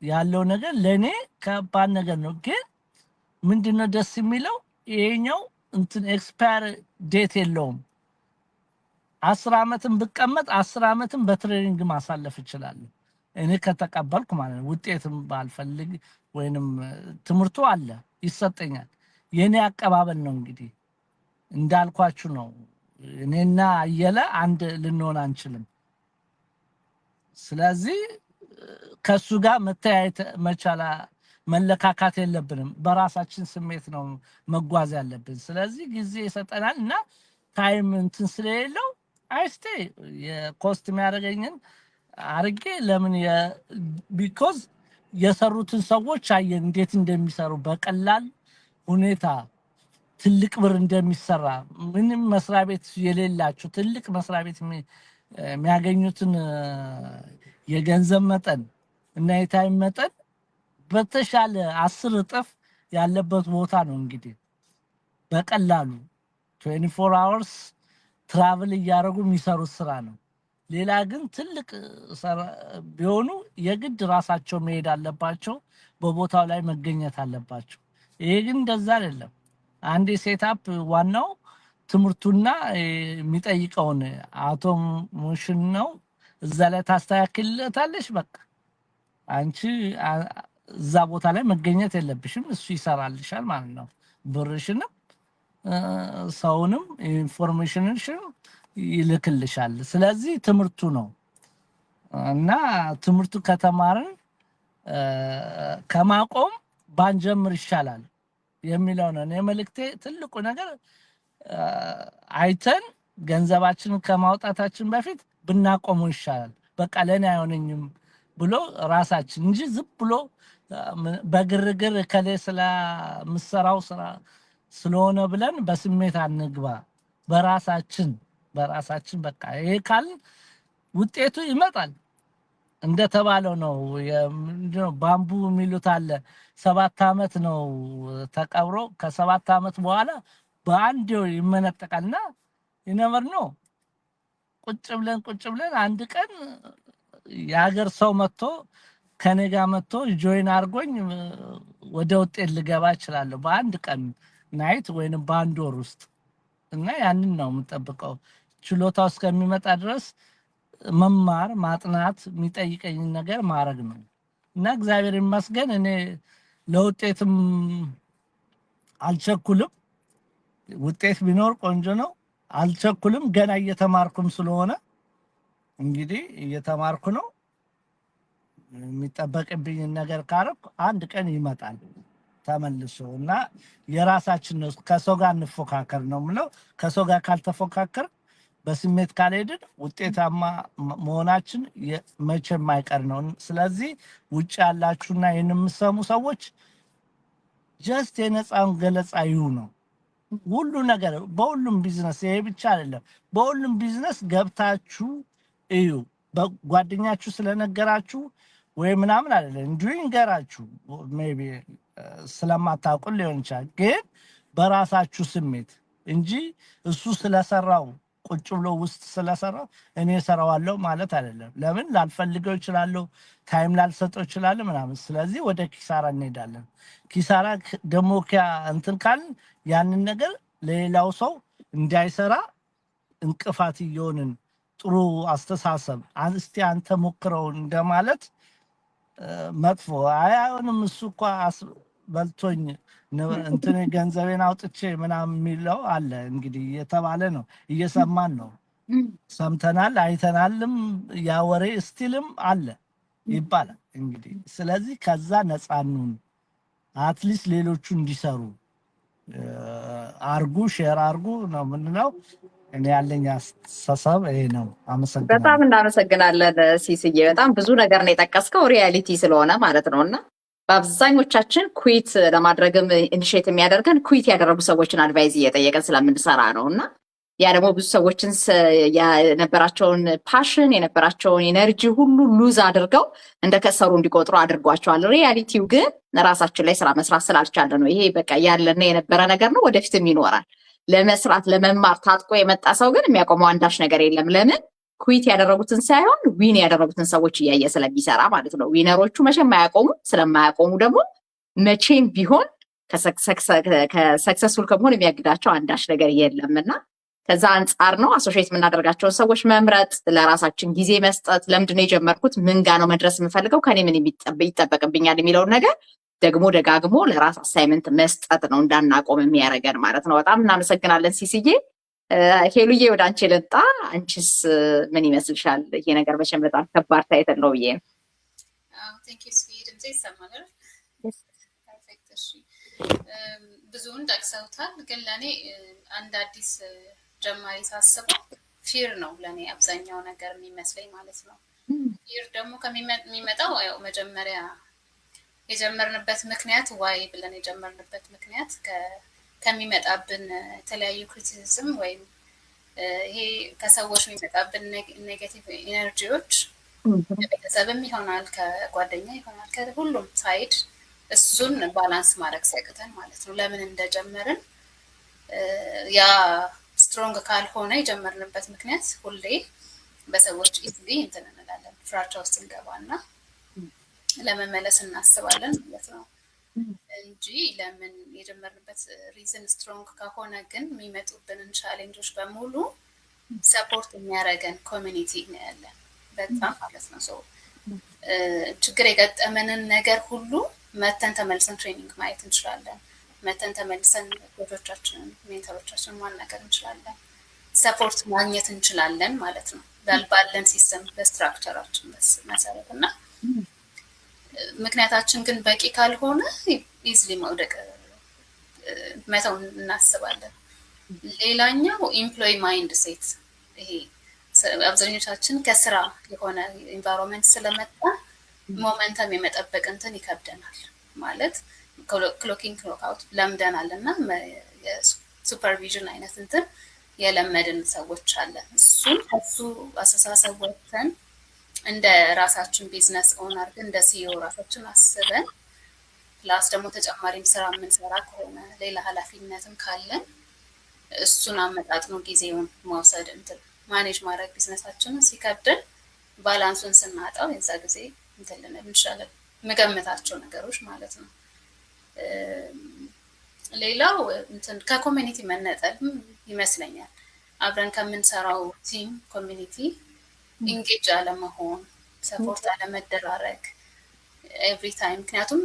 C: ያለው ነገር ለእኔ ከባድ ነገር ነው። ግን ምንድነው ደስ የሚለው ይሄኛው እንትን ኤክስፓየር ዴት የለውም። 10 ዓመትን ብቀመጥ 10 ዓመትን በትሬኒንግ ማሳለፍ እችላለሁ እኔ ከተቀበልኩ ማለት ነው። ውጤትም ባልፈልግ ወይንም ትምህርቱ አለ ይሰጠኛል። የኔ አቀባበል ነው እንግዲህ እንዳልኳችሁ ነው። እኔና አየለ አንድ ልንሆን አንችልም። ስለዚህ ከሱ ጋር መተያየት መቻላ መለካካት የለብንም። በራሳችን ስሜት ነው መጓዝ ያለብን። ስለዚህ ጊዜ ይሰጠናል እና ታይም እንትን ስለሌለው አይስቴ የኮስት የሚያደርገኝን አርጌ ለምን ቢኮዝ የሰሩትን ሰዎች አየን እንዴት እንደሚሰሩ በቀላል ሁኔታ ትልቅ ብር እንደሚሰራ ምንም መስሪያ ቤት የሌላቸው ትልቅ መስሪያ ቤት የሚያገኙትን የገንዘብ መጠን እና የታይም መጠን በተሻለ 10 እጥፍ ያለበት ቦታ ነው። እንግዲህ በቀላሉ 24 hours ትራቭል እያደረጉ የሚሰሩት ስራ ነው። ሌላ ግን ትልቅ ቢሆኑ የግድ ራሳቸው መሄድ አለባቸው፣ በቦታው ላይ መገኘት አለባቸው። ይሄ ግን እንደዛ አይደለም። አንድ ሴታፕ ዋናው ትምህርቱና የሚጠይቀውን አውቶሜሽን ነው። እዛ ላይ ታስተካክልለታለሽ። በቃ አንቺ እዛ ቦታ ላይ መገኘት የለብሽም፣ እሱ ይሰራልሻል ማለት ነው። ብርሽንም ሰውንም ኢንፎርሜሽንሽን ይልክልሻል። ስለዚህ ትምህርቱ ነው እና ትምህርቱ ከተማርን ከማቆም ባንጀምር ይሻላል የሚለው ነው። እኔ መልእክቴ ትልቁ ነገር አይተን ገንዘባችንን ከማውጣታችን በፊት ብናቆሙ ይሻላል። በቃ ለኔ አይሆነኝም ብሎ ራሳችን እንጂ ዝም ብሎ በግርግር ከሌ ስለምሰራው ስራ ስለሆነ ብለን በስሜት አንግባ። በራሳችን በቃ ይሄ ካል ውጤቱ ይመጣል። እንደተባለው ነው። ባምቡ የሚሉት አለ 7 ዓመት ነው ተቀብሮ ከ7 ዓመት በኋላ በአንድ ይመነጠቃልና ይነበር ነው። ቁጭ ብለን አንድ ቀን የሀገር ሰው መጥቶ ከኔ ጋር መጥቶ ጆይን አድርጎኝ ወደ ውጤት ልገባ እችላለሁ በአንድ ቀን ናይት ወይንም በአንድ ወር ውስጥ እና ያንን ነው የምጠብቀው። ችሎታው እስከሚመጣ ድረስ መማር ማጥናት የሚጠይቀኝ ነገር ማድረግ ነው እና እግዚአብሔር ይመስገን እኔ ለውጤትም አልቸኩልም። ውጤት ቢኖር ቆንጆ ነው። አልቸኩልም። ገና እየተማርኩም ስለሆነ እንግዲህ እየተማርኩ ነው። የሚጠበቅብኝ ነገር ካረኩ አንድ ቀን ይመጣል ተመልሶ እና የራሳችን ነው። ከሰው ጋር እንፎካከር ነው የምለው። ከሰው ጋር ካልተፎካከር በስሜት ካልሄድን ውጤታማ መሆናችን መቼም አይቀር ነው። ስለዚህ ውጭ ያላችሁና ይህን የምትሰሙ ሰዎች ጀስት የነፃን ገለጻ ይሁ ነው ሁሉ ነገር በሁሉም ቢዝነስ። ይሄ ብቻ አይደለም፣ በሁሉም ቢዝነስ ገብታችሁ እዩ። በጓደኛችሁ ስለነገራችሁ ወይ ምናምን አይደለም፣ እንዲሁ ይንገራችሁ። ሜቢ ስለማታውቁ ሊሆን ይችላል፣ ግን በራሳችሁ ስሜት እንጂ እሱ ስለሰራው ቁጭ ብሎ ውስጥ ስለሰራው እኔ ሰራዋለሁ ማለት አይደለም። ለምን ላልፈልገው እችላለሁ፣ ታይም ላልሰጠው እችላለሁ ምናምን። ስለዚህ ወደ ኪሳራ እንሄዳለን። ኪሳራ ደግሞ እንትን ካልን ያንን ነገር ለሌላው ሰው እንዳይሰራ እንቅፋት እየሆንን ጥሩ አስተሳሰብ እስቲ አንተ ሞክረው እንደማለት መጥፎ አይሆንም። እሱ እኮ በልቶኝ እንትን ገንዘቤን አውጥቼ ምናምን የሚለው አለ። እንግዲህ እየተባለ ነው፣ እየሰማን ነው፣ ሰምተናል፣ አይተናልም። ያ ወሬ ስቲልም አለ ይባላል እንግዲህ። ስለዚህ ከዛ ነፃ እንሁን። አትሊስት ሌሎቹ እንዲሰሩ አርጉ፣ ሼር አርጉ ነው ምንለው። እኔ ያለኝ አስተሳሰብ ይሄ ነው። አመሰግናለሁ።
A: በጣም እናመሰግናለን ሲስዬ። በጣም ብዙ ነገር ነው የጠቀስከው ሪያሊቲ ስለሆነ ማለት ነው። እና በአብዛኞቻችን ኩዊት ለማድረግም ኢኒሼት የሚያደርገን ኩዊት ያደረጉ ሰዎችን አድቫይዝ እየጠየቀን ስለምንሰራ ነው። እና ያ ደግሞ ብዙ ሰዎችን የነበራቸውን ፓሽን የነበራቸውን ኤነርጂ ሁሉ ሉዝ አድርገው እንደከሰሩ እንዲቆጥሩ አድርጓቸዋል። ሪያሊቲው ግን ራሳችን ላይ ስራ መስራት ስላልቻለ ነው። ይሄ በቃ ያለና የነበረ ነገር ነው፣ ወደፊትም ይኖራል። ለመስራት ለመማር ታጥቆ የመጣ ሰው ግን የሚያቆመው አንዳች ነገር የለም። ለምን ኩዊት ያደረጉትን ሳይሆን ዊን ያደረጉትን ሰዎች እያየ ስለሚሰራ ማለት ነው። ዊነሮቹ መቼም አያቆሙ። ስለማያቆሙ ደግሞ መቼም ቢሆን ከሰክሰስፉል ከመሆን የሚያግዳቸው አንዳች ነገር የለም እና ከዛ አንጻር ነው አሶሺየት የምናደርጋቸውን ሰዎች መምረጥ፣ ለራሳችን ጊዜ መስጠት። ለምንድነው የጀመርኩት? ምን ጋ ነው መድረስ የምፈልገው? ከኔ ምን ይጠበቅብኛል? የሚለውን ነገር ደግሞ ደጋግሞ ለራስ አሳይመንት መስጠት ነው እንዳናቆም የሚያደርገን ማለት ነው። በጣም እናመሰግናለን ሲስዬ። ሄሉዬ ወደ አንቺ ልጣ። አንቺስ ምን ይመስልሻል? ይሄ ነገር መቼም በጣም ከባድ ታይተል ነው ብዬ ነው።
E: ድምጼ ይሰማል? ብዙውን ጠቅሰውታል፣ ግን ለእኔ አንድ አዲስ ጀማሪ ሳስበው ፊር ነው ለእኔ አብዛኛው ነገር የሚመስለኝ ማለት ነው። ፊር ደግሞ የሚመጣው ያው መጀመሪያ የጀመርንበት ምክንያት ዋይ ብለን የጀመርንበት ምክንያት ከሚመጣብን የተለያዩ ክሪቲሲዝም ወይም ይሄ ከሰዎች የሚመጣብን ኔጌቲቭ ኢነርጂዎች ከቤተሰብም ይሆናል ከጓደኛ ይሆናል ከሁሉም ሳይድ እሱን ባላንስ ማድረግ ሲያቅተን ማለት ነው። ለምን እንደጀመርን ያ ስትሮንግ ካልሆነ የጀመርንበት ምክንያት ሁሌ በሰዎች ኢዝሊ እንትን እንላለን፣ ፍራቻ ውስጥ እንገባና ለመመለስ እናስባለን ማለት ነው እንጂ ለምን የጀመርንበት ሪዝን ስትሮንግ ከሆነ ግን የሚመጡብንን ቻሌንጆች በሙሉ ሰፖርት የሚያደርገን ኮሚኒቲ ነው ያለን በጣም ማለት ነው። ሰው ችግር የገጠመንን ነገር ሁሉ መተን ተመልሰን ትሬኒንግ ማየት እንችላለን። መተን ተመልሰን ኮቾቻችንን ሜንተሮቻችንን ማናገር እንችላለን። ሰፖርት ማግኘት እንችላለን ማለት ነው ባለን ሲስተም በስትራክቸራችን መሰረት እና ምክንያታችን ግን በቂ ካልሆነ ኢዝሊ መውደቅ መተው እናስባለን። ሌላኛው ኢምፕሎይ ማይንድ ሴት ይሄ አብዛኞቻችን ከስራ የሆነ ኢንቫይሮንመንት ስለመጣ ሞመንተም የመጠበቅ እንትን ይከብደናል ማለት ክሎኪንግ ክሎክ አውት ለምደናል እና የሱፐርቪዥን አይነት እንትን የለመድን ሰዎች አለን። እሱን ከሱ አስተሳሰብ ወጥተን እንደ ራሳችን ቢዝነስ ኦነር እንደ ሲዮ ራሳችን አስበን ፕላስ ደግሞ ተጨማሪም ስራ የምንሰራ ከሆነ ሌላ ኃላፊነትም ካለን እሱን አመጣጥኖ ጊዜውን መውሰድ እንትን ማኔጅ ማድረግ ቢዝነሳችንን ሲከብደን ባላንሱን ስናጣው የዛ ጊዜ እንትን ልንል እንችላለን። የምገምታቸው ነገሮች ማለት ነው። ሌላው እንትን ከኮሚኒቲ መነጠልም ይመስለኛል። አብረን ከምንሰራው ቲም ኮሚኒቲ ኢንጌጅ አለመሆን፣ ሰፖርት አለመደራረግ ኤቭሪ ታይም። ምክንያቱም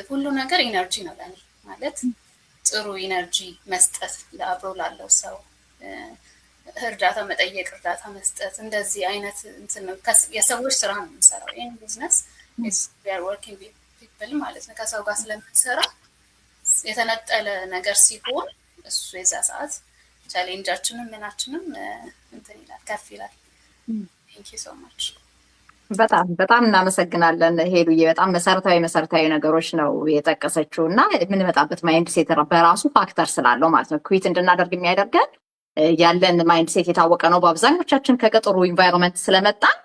E: ሁሉ ነገር ኢነርጂ ነው ለኔ ማለት ጥሩ ኢነርጂ መስጠት ለአብሮ ላለው ሰው እርዳታ መጠየቅ፣ እርዳታ መስጠት እንደዚህ አይነት እንትን የሰዎች ስራ ነው የምንሰራው። ይህን ቢዝነስ ወርኪንግ ፒፕል ማለት ነው። ከሰው ጋር ስለምንሰራ የተነጠለ ነገር ሲሆን እሱ የዛ ሰዓት ቻሌንጃችንም ምናችንም እንትን ይላል ከፍ ይላል። ቴንኪው ሶ ማች።
A: በጣም እናመሰግናለን ሄሉዬ። በጣም መሰረታዊ ነገሮች ነው የጠቀሰችው እና የምንመጣበት ማይንድ ሴት በራሱ ፋክተር ስላለው ማለት ነው ኩዊት እንድናደርግ የሚያደርገን ያለን ማይንድ ሴት የታወቀ ነው። በአብዛኞቻችን ከገጠሩ ኢንቫይሮንመንት ስለመጣን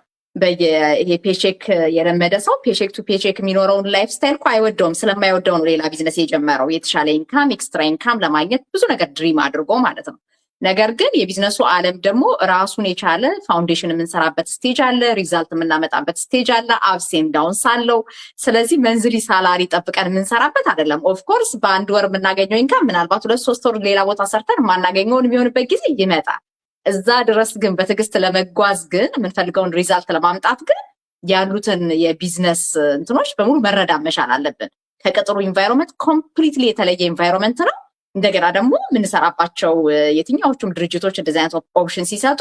A: ይሄ ፔቼክ የለመደ ሰው ፔቼክ ቱ ፔቼክ የሚኖረውን ላይፍ ስታይል እኮ አይወደውም። ስለማይወደው ነው ሌላ ቢዝነስ የጀመረው የተሻለ ኢንካም ኤክስትራ ኢንካም ለማግኘት ብዙ ነገር ድሪም አድርጎ ማለት ነው። ነገር ግን የቢዝነሱ ዓለም ደግሞ ራሱን የቻለ ፋውንዴሽን የምንሰራበት ስቴጅ አለ፣ ሪዛልት የምናመጣበት ስቴጅ አለ፣ አፕስ ኤንድ ዳውንስ አለው። ስለዚህ መንዝሊ ሳላሪ ጠብቀን የምንሰራበት አይደለም። ኦፍኮርስ በአንድ ወር የምናገኘው ኢንካም ምናልባት 2-3 ወር ሌላ ቦታ ሰርተን የማናገኘውን የሚሆንበት ጊዜ ይመጣል። እዛ ድረስ ግን በትዕግስት ለመጓዝ ግን የምንፈልገውን ሪዛልት ለማምጣት ግን ያሉትን የቢዝነስ እንትኖች በሙሉ መረዳት መቻል አለብን። ከቅጥሩ ኢንቫይሮንመንት ኮምፕሊትሊ የተለየ ኢንቫይሮንመንት ነው። እንደገና ደግሞ የምንሰራባቸው የትኛዎቹም ድርጅቶች እንደዚህ አይነት ኦፕሽን ሲሰጡ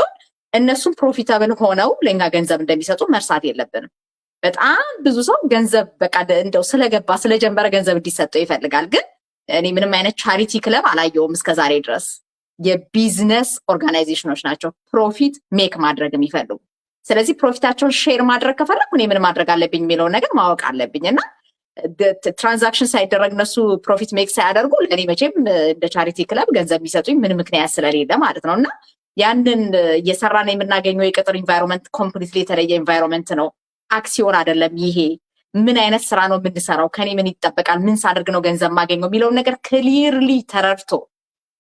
A: እነሱም ፕሮፊታብል ሆነው ለእኛ ገንዘብ እንደሚሰጡ መርሳት የለብንም። በጣም ብዙ ሰው ገንዘብ በቃ እንደው ስለገባ ስለጀመረ ገንዘብ እንዲሰጠው ይፈልጋል። ግን እኔ ምንም አይነት ቻሪቲ ክለብ አላየውም እስከዛሬ ድረስ። የቢዝነስ ኦርጋናይዜሽኖች ናቸው ፕሮፊት ሜክ ማድረግ የሚፈልጉ። ስለዚህ ፕሮፊታቸውን ሼር ማድረግ ከፈለኩ እኔ ምን ማድረግ አለብኝ የሚለውን ነገር ማወቅ አለብኝ እና ትራንዛክሽን ሳይደረግ እነሱ ፕሮፊት ሜክ ሳያደርጉ ለእኔ መቼም እንደ ቻሪቲ ክለብ ገንዘብ የሚሰጡኝ ምን ምክንያት ስለሌለ ማለት ነው። እና ያንን እየሰራን የምናገኘው የቅጥር ኢንቫይሮንመንት ኮምፕሊትሊ የተለየ ኢንቫይሮንመንት ነው። አክሲዮን አይደለም ይሄ። ምን አይነት ስራ ነው የምንሰራው፣ ከኔ ምን ይጠበቃል፣ ምን ሳደርግ ነው ገንዘብ ማገኘው የሚለውን ነገር ክሊርሊ ተረድቶ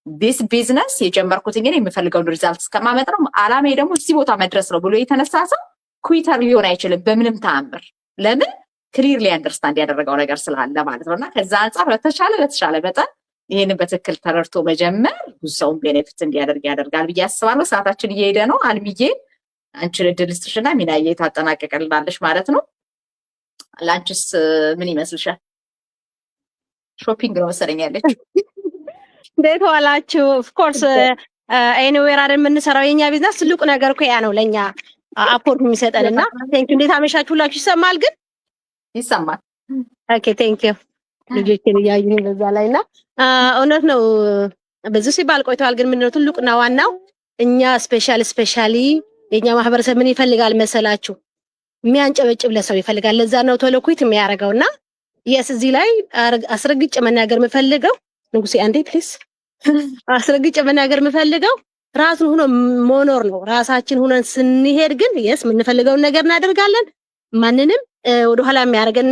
A: ዲስ ቢዝነስ የጀመርኩት እንግዲህ የምፈልገውን ሪዛልት እስከማመጣ ነው፣ አላማዬ ደግሞ እዚህ ቦታ መድረስ ነው ብሎ የተነሳ ሰው ኩዊተር ሊሆን አይችልም በምንም ተአምር። ለምን ክሊርሊ አንደርስታንድ ያደረገው ነገር ስላለ ማለት ነው። እና ከዛ አንጻር በተሻለ መጠን ይህንን በትክክል ተረድቶ መጀመር ብዙ ሰውን ቤኔፊት እንዲያደርግ ያደርጋል ብዬ አስባለሁ። ሰዓታችን እየሄደ ነው። አልሚዬ አንቺን እድል ስጥሽና ሚናዬ ታጠናቀቅልናለሽ ማለት ነው። ላንቺስ ምን ይመስልሻል? ሾፒንግ ነው መሰለኝ ያለችው።
F: እንዴት ዋላችሁ? ኦፍኮርስ ኤኒዌር አይደል የምንሰራው የኛ ቢዝነስ ትልቁ ነገር እኮ ያ ነው ለኛ አፖርት የሚሰጠንና ቴንክ ዩ እንዴት አመሻችሁ ሁላችሁ ይሰማል ግን
A: ይሰማል
F: ኦኬ ቴንክ ዩ ልጆችን እያዩኝ በዛ ላይና እውነት ነው ብዙ ሲባል ቆይተዋል ግን ምንድነው ትልቁና ዋናው እኛ ስፔሻሊ የኛ ማህበረሰብ ምን ይፈልጋል መሰላችሁ የሚያንጨበጭብ ለሰው ይፈልጋል ለዛ ነው ቶሎ ኩዊት የሚያደርገውና የስ እዚህ ላይ አስረግጬ መናገር የምፈልገው ንጉሴ አንዴ ፕሊዝ አስረግጬ መናገር የምፈልገው ራሱን ሆኖ መኖር ነው ራሳችን ሆነን ስንሄድ ግን የስ የምንፈልገውን ነገር እናደርጋለን ማንንም ወደ ኋላ የሚያደርገን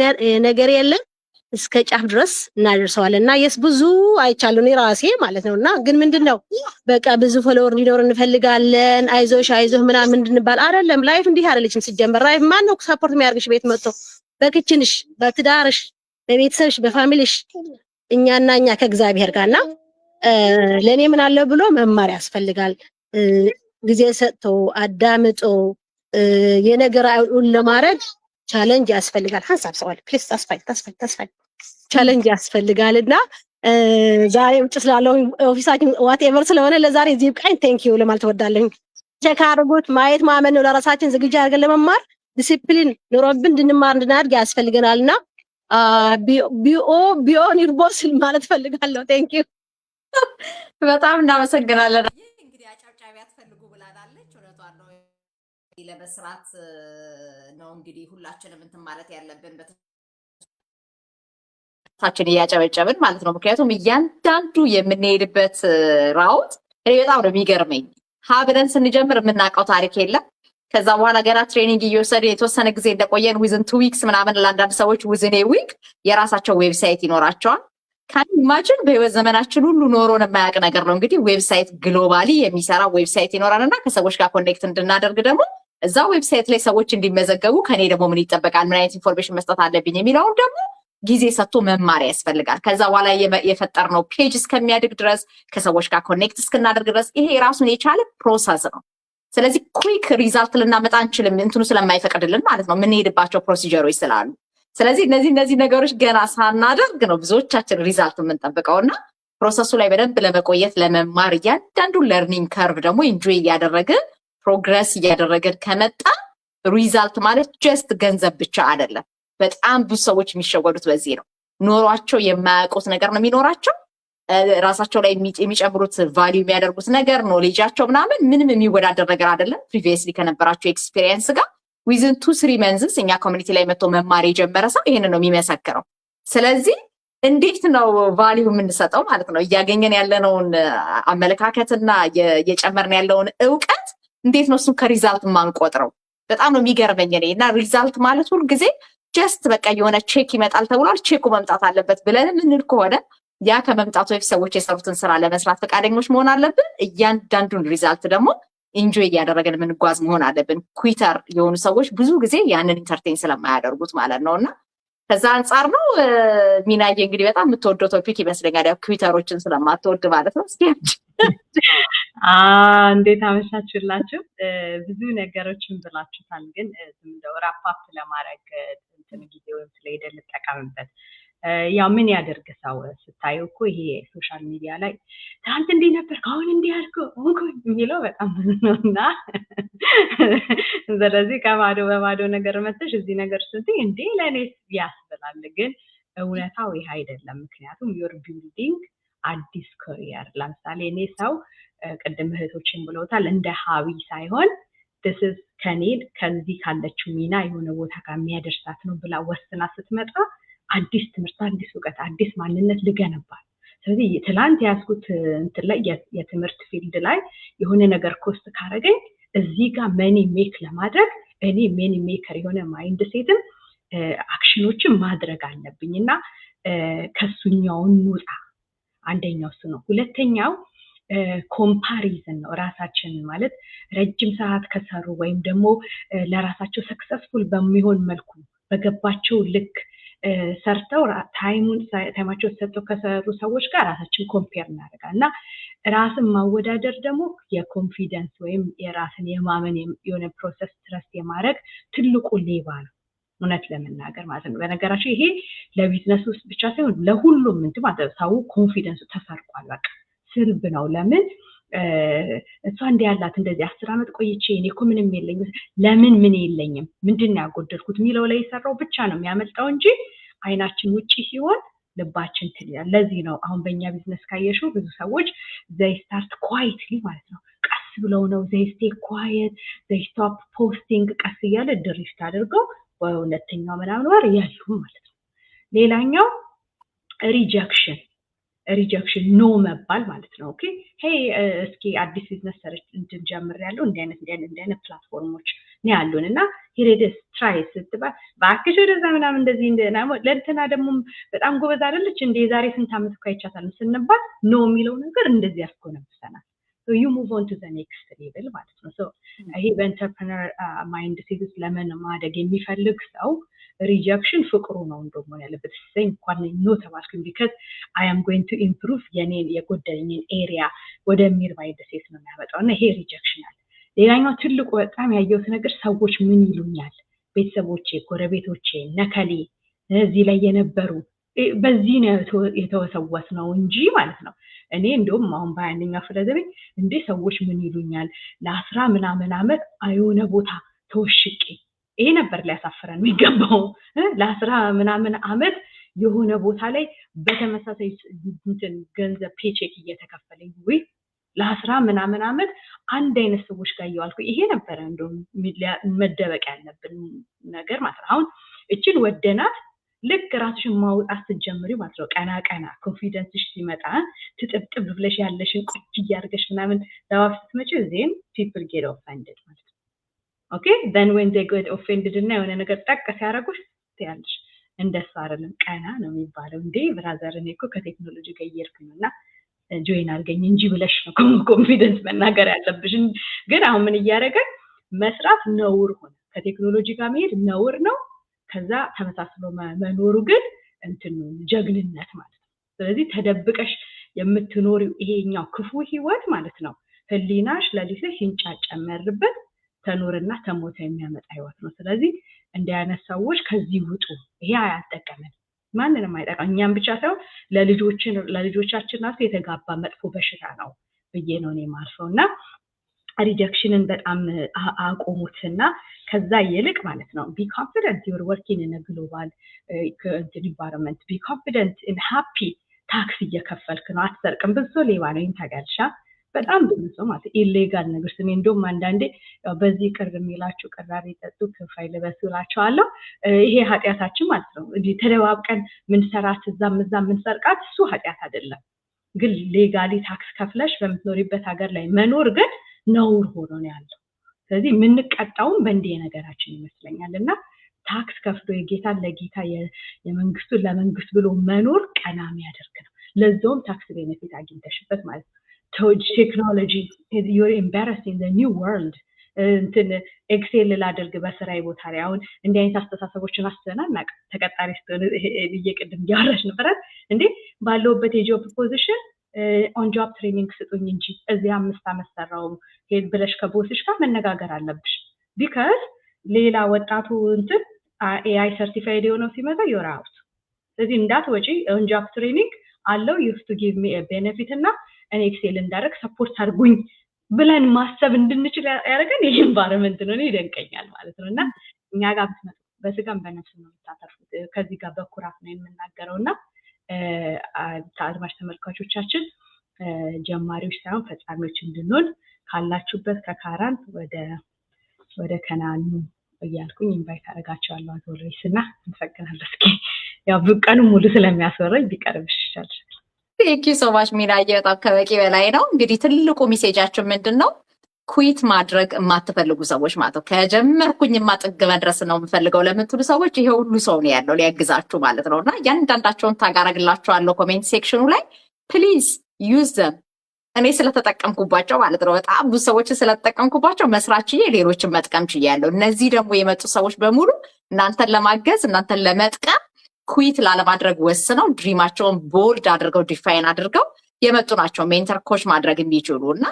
F: ነገር የለም እስከ ጫፍ ድረስ እናደርሰዋለንና የስ ብዙ አይቻሉ ነው ራሴ ማለት ነውና ግን ምንድነው በቃ ብዙ ፎሎወር ሊኖር እንፈልጋለን አይዞህ ምናምን እንድንባል አይደለም ላይፍ እንዲህ አይደለችም ሲጀመር ላይፍ ማን ነው ሰፖርት የሚያርግሽ ቤት መጥቶ በክችንሽ በትዳርሽ በቤተሰብሽ በፋሚሊሽ እኛና እኛ ከእግዚአብሔር ጋርና ለኔ ምን አለ ብሎ መማር ያስፈልጋል ጊዜ ሰጥቶ አዳምጦ የነገር አይሁን ለማድረግ ቻሌንጅ ያስፈልጋል ሐሳብ ሰዋል ፕሊዝ ተስፋይ ቻሌንጅ ያስፈልጋልና ዛሬ ውጭ ስላለው ኦፊሳችን ዋትኤቨር ስለሆነ ለዛሬ እዚህ ብቃኝ ቴንክ ዩ ለማለት ወዳለኝ ቼክ አድርጉት ማየት ማመን ነው ለራሳችን ዝግጁ አድርገን ለመማር ዲሲፕሊን ኑሮብን እንድንማር እንድናድግ ያስፈልገናልና ቢኦ ኒርቦስ ማለት ፈልጋለሁ ቴንክ ዩ
A: በጣም እናመሰግናለን እንግዲህ አጫውጫቢ ያስፈልጉ ብላናለች እውነቷን ነው ለመስራት ነው እንግዲህ ሁላችንም እንትን ማለት ያለብን ታችን ያጨበጨብን ማለት ነው ምክንያቱም እያንዳንዱ የምንሄድበት ራውት እኔ በጣም ነው የሚገርመኝ ሀብረን ስንጀምር የምናውቀው ታሪክ የለም ከዛ በኋላ ገና ትሬኒንግ እየወሰደ የተወሰነ ጊዜ እንደቆየን ዊዝን 2 ዊክስ ምናምን ለአንዳንድ ሰዎች ዊዝን ዊክ የራሳቸው ዌብሳይት ይኖራቸዋል ካን ኢማጂን በህይወት ዘመናችን ሁሉ ኖሮን የማያውቅ ነገር ነው እንግዲህ ዌብሳይት ግሎባሊ የሚሰራ ዌብሳይት ይኖራልና ከሰዎች ጋር ኮኔክት እንድናደርግ ደግሞ እዛ ዌብሳይት ላይ ሰዎች እንዲመዘገቡ ከኔ ደግሞ ምን ይጠበቃል ምን አይነት ኢንፎርሜሽን መስጠት አለብኝ የሚለውን ደግሞ ጊዜ ሰጥቶ መማር ያስፈልጋል ከዛ በኋላ የፈጠርነው ፔጅ እስከሚያድግ ድረስ ከሰዎች ጋር ኮኔክት እስክናደርግ ድረስ ይሄ ራሱን የቻለ ፕሮሰስ ነው ስለዚህ ኩዊክ ሪዛልት ልናመጣ አንችልም እንትኑ ስለማይፈቅድልን ማለት ነው የምንሄድባቸው ፕሮሲጀሮች ስላሉ ስለዚህ እነዚህ ነገሮች ገና ሳናደርግ ነው ብዙዎቻችን ሪዛልት የምንጠብቀውና ፕሮሰሱ ላይ በደንብ ለመቆየት ለመማር እያንዳንዱ ለርኒንግ ከርቭ ደግሞ ኢንጆይ እያደረግን ፕሮግረስ እያደረግን ከመጣ ሪዛልት ማለት ጀስት ገንዘብ ብቻ አይደለም በጣም ብዙ ሰዎች የሚሸወዱት በዚህ ነው ኖሯቸው የማያውቁት ነገር ነው የሚኖራቸው ራሳቸው ላይ የሚጨምሩት ቫልዩ የሚያደርጉት ነገር ኖሌጃቸው ምናምን ምንም የሚወዳደር ነገር አይደለም ፕሪቪየስሊ ከነበራቸው ኤክስፒሪየንስ ጋር ዊዝን 2-3 መንዝስ እኛ ኮሚኒቲ ላይ መጥቶ መማር የጀመረ ሰው ይሄንን ነው የሚመሰክረው ስለዚህ እንዴት ነው ቫልዩ የምንሰጠው ማለት ነው እያገኘን ያለነውን አመለካከትና የጨመርን ያለውን ዕውቀት እንዴት ነው እሱን ከሪዛልት ማንቆጥረው በጣም ነው የሚገርመኝ እኔና ሪዛልት ማለት ሁሉ ጊዜ ጀስት በቃ የሆነ ቼክ ይመጣል ተብሏል ቼኩ መምጣት አለበት ብለን ምንል ከሆነ ያ ከመምጣቱ በፊት ሰዎች የሰሩትን ስራ ለመስራት ፈቃደኞች መሆን አለብን እያንዳንዱን ሪዛልት ደግሞ ኢንጆይ እያደረገን የምንጓዝ መሆን አለብን ኩዊተር የሆኑ ሰዎች ብዙ ጊዜ ያንን ኢንተርቴን ስለማያደርጉት ማለት ነውና ከዛ አንፃር ነው ሚናዬ እንግዲህ በጣም የምትወደው ቶፒክ ይመስለኛል ያው ኩዊተሮችን ስለማትወድ ማለት ነው እስኪ
G: እንዴት አመሻችሁላችሁ ብዙ ነገሮችን ብላችሁታል ግን እንደው ራፓፕ ለማድረግ እንትን ጊዜውን ስለሄደ ልጠቀምበት ያው ምን ያደርግ ሰው ስታዩ እኮ ይሄ ሶሻል ሚዲያ ላይ ትናንት እንዲህ ነበር አሁን እንዲህ አልከው የሚለው በጣም ነውና ስለዚህ በባዶ ነገር መጥተሽ እዚህ ነገር ስትይ እንዴ ለኔስ ያስብላል ግን እውነታው ይሄ አይደለም ምክንያቱም ዩር ቢልዲንግ አዲስ ካሪየር ለምሳሌ እኔ ሰው ቅድም እህቶችን ብለውታል እንደ ሀቢ ሳይሆን this is ከዚህ ካለችው ሚና የሆነ ቦታ ጋር የሚያደርሳት ነው ብላ ወስና ስትመጣ አዲስ ትምህርት አዲስ ዕውቀት አዲስ ማንነት ልገነባል ስለዚህ ትላንት ያስኩት እንትን ላይ የትምህርት ፊልድ ላይ የሆነ ነገር ኮስት ካረገኝ እዚህ ጋር መኒ ሜክ ለማድረግ እኔ መኒ ሜከር የሆነ ማይንድ ሴትም አክሽኖችን ማድረግ አለብኝና ከሱኛው እንውጣ አንደኛው እሱ ነው ሁለተኛው ኮምፓሪዝን ነው ራሳችን ማለት ረጅም ሰዓት ከሰሩ ወይም ደግሞ ለራሳቸው ሰክሰስፉል በሚሆን መልኩ በገባቸው ልክ ሰርተው ታይማቸው ሰጥተው ከሰሩ ሰዎች ጋር ራሳችን ኮምፔር እናደርጋልና ራስን ማወዳደር ደግሞ የኮንፊደንስ ወይም የራስን የማመን የሆነ ፕሮሰስ ትረስት የማድረግ ትልቁ ሌባ ነው እውነት ለመናገር ማለት ነው በነገራችን ይሄ ለቢዝነስ ውስጥ ብቻ ሳይሆን ለሁሉም እንትን ማለት ሰው ኮንፊደንሱ ተሰርቋል በቃ ስልብ ነው ለምን እሷ እንዲህ ያላት እንደዚህ 10 ዓመት ቆይቼ እኔ እኮ ምንም የለኝም ለምን ምን የለኝም ምንድነው ያጎደልኩት የሚለው ላይ የሰራው ብቻ ነው የሚያመልጠው እንጂ አይናችን ውጪ ሲሆን ልባችን ትልያል። ለዚህ ነው አሁን በእኛ ቢዝነስ ካየሽው ብዙ ሰዎች they start quietly ማለት ነው ቀስ ብለው ነው they stay quiet they stop posting ቀስ እያለ ድሪፍት አድርገው በሁለተኛው ምናምን ወር ያሉ ማለት ነው። ሌላኛው ሪጀክሽን ኖ መባል ማለት ነው። ኦኬ ሄይ እስኪ አዲስ ቢዝነስ ሰርች እንጀምር ያለው እንዲህ አይነት ፕላትፎርሞች ነው ያሉንና ሄሬደስ ትራይ ስትባል ባክሽ ወደዛ ምናምን እንደዚህ ለእንትና ደግሞ በጣም ጎበዝ አይደለች እንደ ዛሬ ስንት ዓመት እኮ አይቻታል ስንባል ኖ የሚለው ነገር እንደዚህ ያስኮነብሰናል። so you move on to the next level ማለት ነው። so ይሄ በኢንተርፕረነር ማይንድ ሴት ውስጥ ለማደግ የሚፈልግ ሰው ሪጀክሽን ፍቅሩ ነው እንደሞ ያለበት ሰኝ እንኳን ኖ ተባልኩኝ because I am going to improve የኔን የጎደለኝን ኤሪያ ወደሚል ማይንድ ሴት ነው የሚያመጣውና ይሄ ሪጀክሽን አለ። ሌላኛው ትልቁ በጣም ያየሁት ነገር ሰዎች ምን ይሉኛል ቤተሰቦቼ ጎረቤቶቼ ነከሌ እዚህ ላይ የነበሩ በዚህ ነው የተወሰወስ ነው እንጂ ማለት ነው። እኔ እንደውም አሁን በአንደኛው ፍለዘበኝ እንዴ ሰዎች ምን ይሉኛል ለ10 ምናምን ዓመት አይሆነ ቦታ ተወሽቄ ይሄ ነበር ሊያሳፍረን የሚገባው ለ10 ምናምን ዓመት የሆነ ቦታ ላይ በተመሳሳይ ገንዘብ ፔቼክ እየተከፈለኝ ወይ ለ10 ምናምን ዓመት አንድ አይነት ሰዎች ጋር ያልኩ ይሄ ነበር እንደውም መደበቅ ያለብን ነገር ማለት ነው። አሁን እቺን ወደናት ልክ ራስሽን ማውጣት ስትጀምሪ ማለት ነው ቀና ኮንፊደንስሽ ሲመጣ ትጥብጥብ ብለሽ ያለሽን ቁጭ ያርገሽ ምናምን ለዋፍ ስትመጪ ዜን people get offended ማለት ነው። okay then when they get offended እና የሆነ ነገር ጠቀስ ያረጉሽ ትያለሽ እንደሱ አይደለም ቀና ነው የሚባለው እንዴ ብራዘር እኔ እኮ ከቴክኖሎጂ ጋር እየርኩኝና ጆይን አድርገኝ እንጂ ብለሽ ነው ኮንፊደንስ መናገር ያለብሽ። ግን አሁን ምን እያደረገ መስራት ነውር ሆነ ከቴክኖሎጂ ጋር መሄድ ነውር ነው። ከዛ ተመሳስሎ መኖሩ ግን እንትን ጀግንነት ማለት ነው። ስለዚህ ተደብቀሽ የምትኖሪው ይሄኛው ክፉ ህይወት ማለት ነው ህሊናሽ ለሊት ሲንጫጫ መርበት ተኖርና ተሞተ የሚያመጣ ህይወት ነው። ስለዚህ እንዲያነስ ሰዎች ከዚህ ውጡ። ይሄ አያጠቀመን ማንንም አይጠቅም እኛም ብቻ ሳይሆን ለልጆቻችን ራሱ የተጋባ መጥፎ በሽታ ነው ብዬ ነው እኔ ማልፈውና ሪጀክሽንን በጣም አቆሙትና ከዛ ይልቅ ማለት ነው be confident you're working in a global environment be confident and happy ታክስ እየከፈልክ ነው አትሰርቅም ብዙ ሌባ ነው ታጋልሻ በጣም ብዙ ማለት ኢሌጋል ነገር ስሜ እንደውም አንዳንዴ በዚህ ቅር የሚላችሁ ቅራሪ ጠጡ ከፋይል በስላችኋለሁ ይሄ ኃጢያታችን ማለት ነው እንዴ ተደባብቀን ምን ሰራት እዛም ምን ሰርቃት እሱ ኃጢያት አይደለም ግን ሌጋሊ ታክስ ከፍለሽ በምትኖሪበት ሀገር ላይ መኖር ግን ነውር ሆኖ ነው ያለው። ስለዚህ ምን ቀጣውን በእንዴ ነገራችን ይመስለኛልና ታክስ ከፍሎ የጌታን ለጌታ የመንግስቱን ለመንግስት ብሎ መኖር ቀናሚ ያደርግ ነው። ለዛውም ታክስ ቤኔፊት አግኝተሽበት ማለት ነው። ቴክኖሎጂ you're embarrassed in the new world እንትን ኤክሴል ላደርግ በስራይ ቦታ ላይ አሁን እንዲህ አይነት አስተሳሰቦችን አስተናና ተቀጣሪ እየቀድም ያወራሽ ነበር እንዴ ባለውበት የጆብ ፖዚሽን ኦን ጆብ ትሬኒንግ ስጡኝ እንጂ እዚህ 5 ዓመት ሰራው ሄድ ብለሽ ከቦስሽ ጋር መነጋገር አለብሽ because ሌላ ወጣቱ እንትን AI ሰርቲፋይድ የሆነው ሲመጣ you're out። ስለዚህ እንዳትወጪ ኦን ጆብ ትሬኒንግ አለው you have to give me a benefit እና እኔ ኤክሴል እንዳደረግ ሰፖርት አድርጉኝ ብለን ማሰብ እንድንችል ያደርገን ይሄ ኢንቫይሮንመንት ነው ይደንቀኛል ማለት ነውና እኛ ጋር በስጋም በነፍስ ነው ታተርፉት ከዚህ ጋር በኩራት ነው የምናገረውና አድማጭ ተመልካቾቻችን ጀማሪዎች ሳይሆን ፈጻሚዎች እንድንሆን ካላችሁበት ከካራን ወደ ከናኑ እያልኩኝ ኢንቫይት አደርጋቸዋለሁ አዞሬስና እንፈቅናለሁ እስኪ ያው በቀኑ ሙሉ ስለሚያስወራኝ ቢቀርብሽ ይችላል።
A: ቴንክ ዩ ሶ ማች ሚናዬ በጣም ከበቂ በላይ ነው። እንግዲህ ትልቁ ሜሴጃችን ምንድነው? ኩዊት ማድረግ የማትፈልጉ ሰዎች ማለት ነው ከጀመርኩኝ ማጥግ መድረስ ነው የምፈልገው ለምትሉ ሰዎች ይሄ ሁሉ ሰው ነው ያለው ሊያግዛችሁ ማለት ነውና ያንዳንዳቸውን ታጋራግላችኋለሁ ኮሜንት ሴክሽኑ ላይ ፕሊዝ ዩዝ ዘም እኔ ስለተጠቀምኩባቸው ማለት ነው በጣም ብዙ ሰዎች ስለተጠቀምኩባቸው መስራችዬ ሌሎችን መጥቀም ችያለሁ። እነዚህ ደግሞ የመጡ ሰዎች በሙሉ እናንተን ለማገዝ እናንተን ለመጥቀም ኩዊት ላለማድረግ ወስነው ድሪማቸውን ቦልድ አድርገው ዲፋይን አድርገው የመጡ ናቸው ሜንተር ኮች ማድረግ የሚችሉና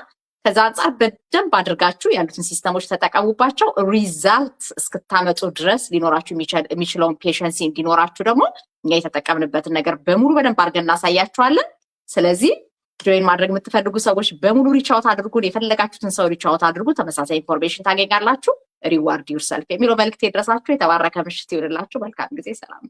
A: ከዛ አንፃር በደንብ አድርጋችሁ ያሉትን ሲስተሞች ተጠቀሙባቸው። ሪዛልት እስክታመጡ ድረስ ሊኖራችሁ የሚችለውን ፔሸንሲ እንዲኖራችሁ ደግሞ እኛ የተጠቀምንበትን ነገር በሙሉ በደንብ አድርገን እናሳያችኋለን። ስለዚህ ጆይን ማድረግ የምትፈልጉ ሰዎች በሙሉ ሪች አውት አድርጉን። የፈለጋችሁትን ሰው ሪች አውት አድርጉ። ተመሳሳይ ኢንፎርሜሽን ታገኛላችሁ። ሪዋርድ ዩርሰልፍ የሚለው መልእክት የደረሳችሁ የተባረከ ምሽት ይሁንላችሁ። መልካም ጊዜ። ሰላም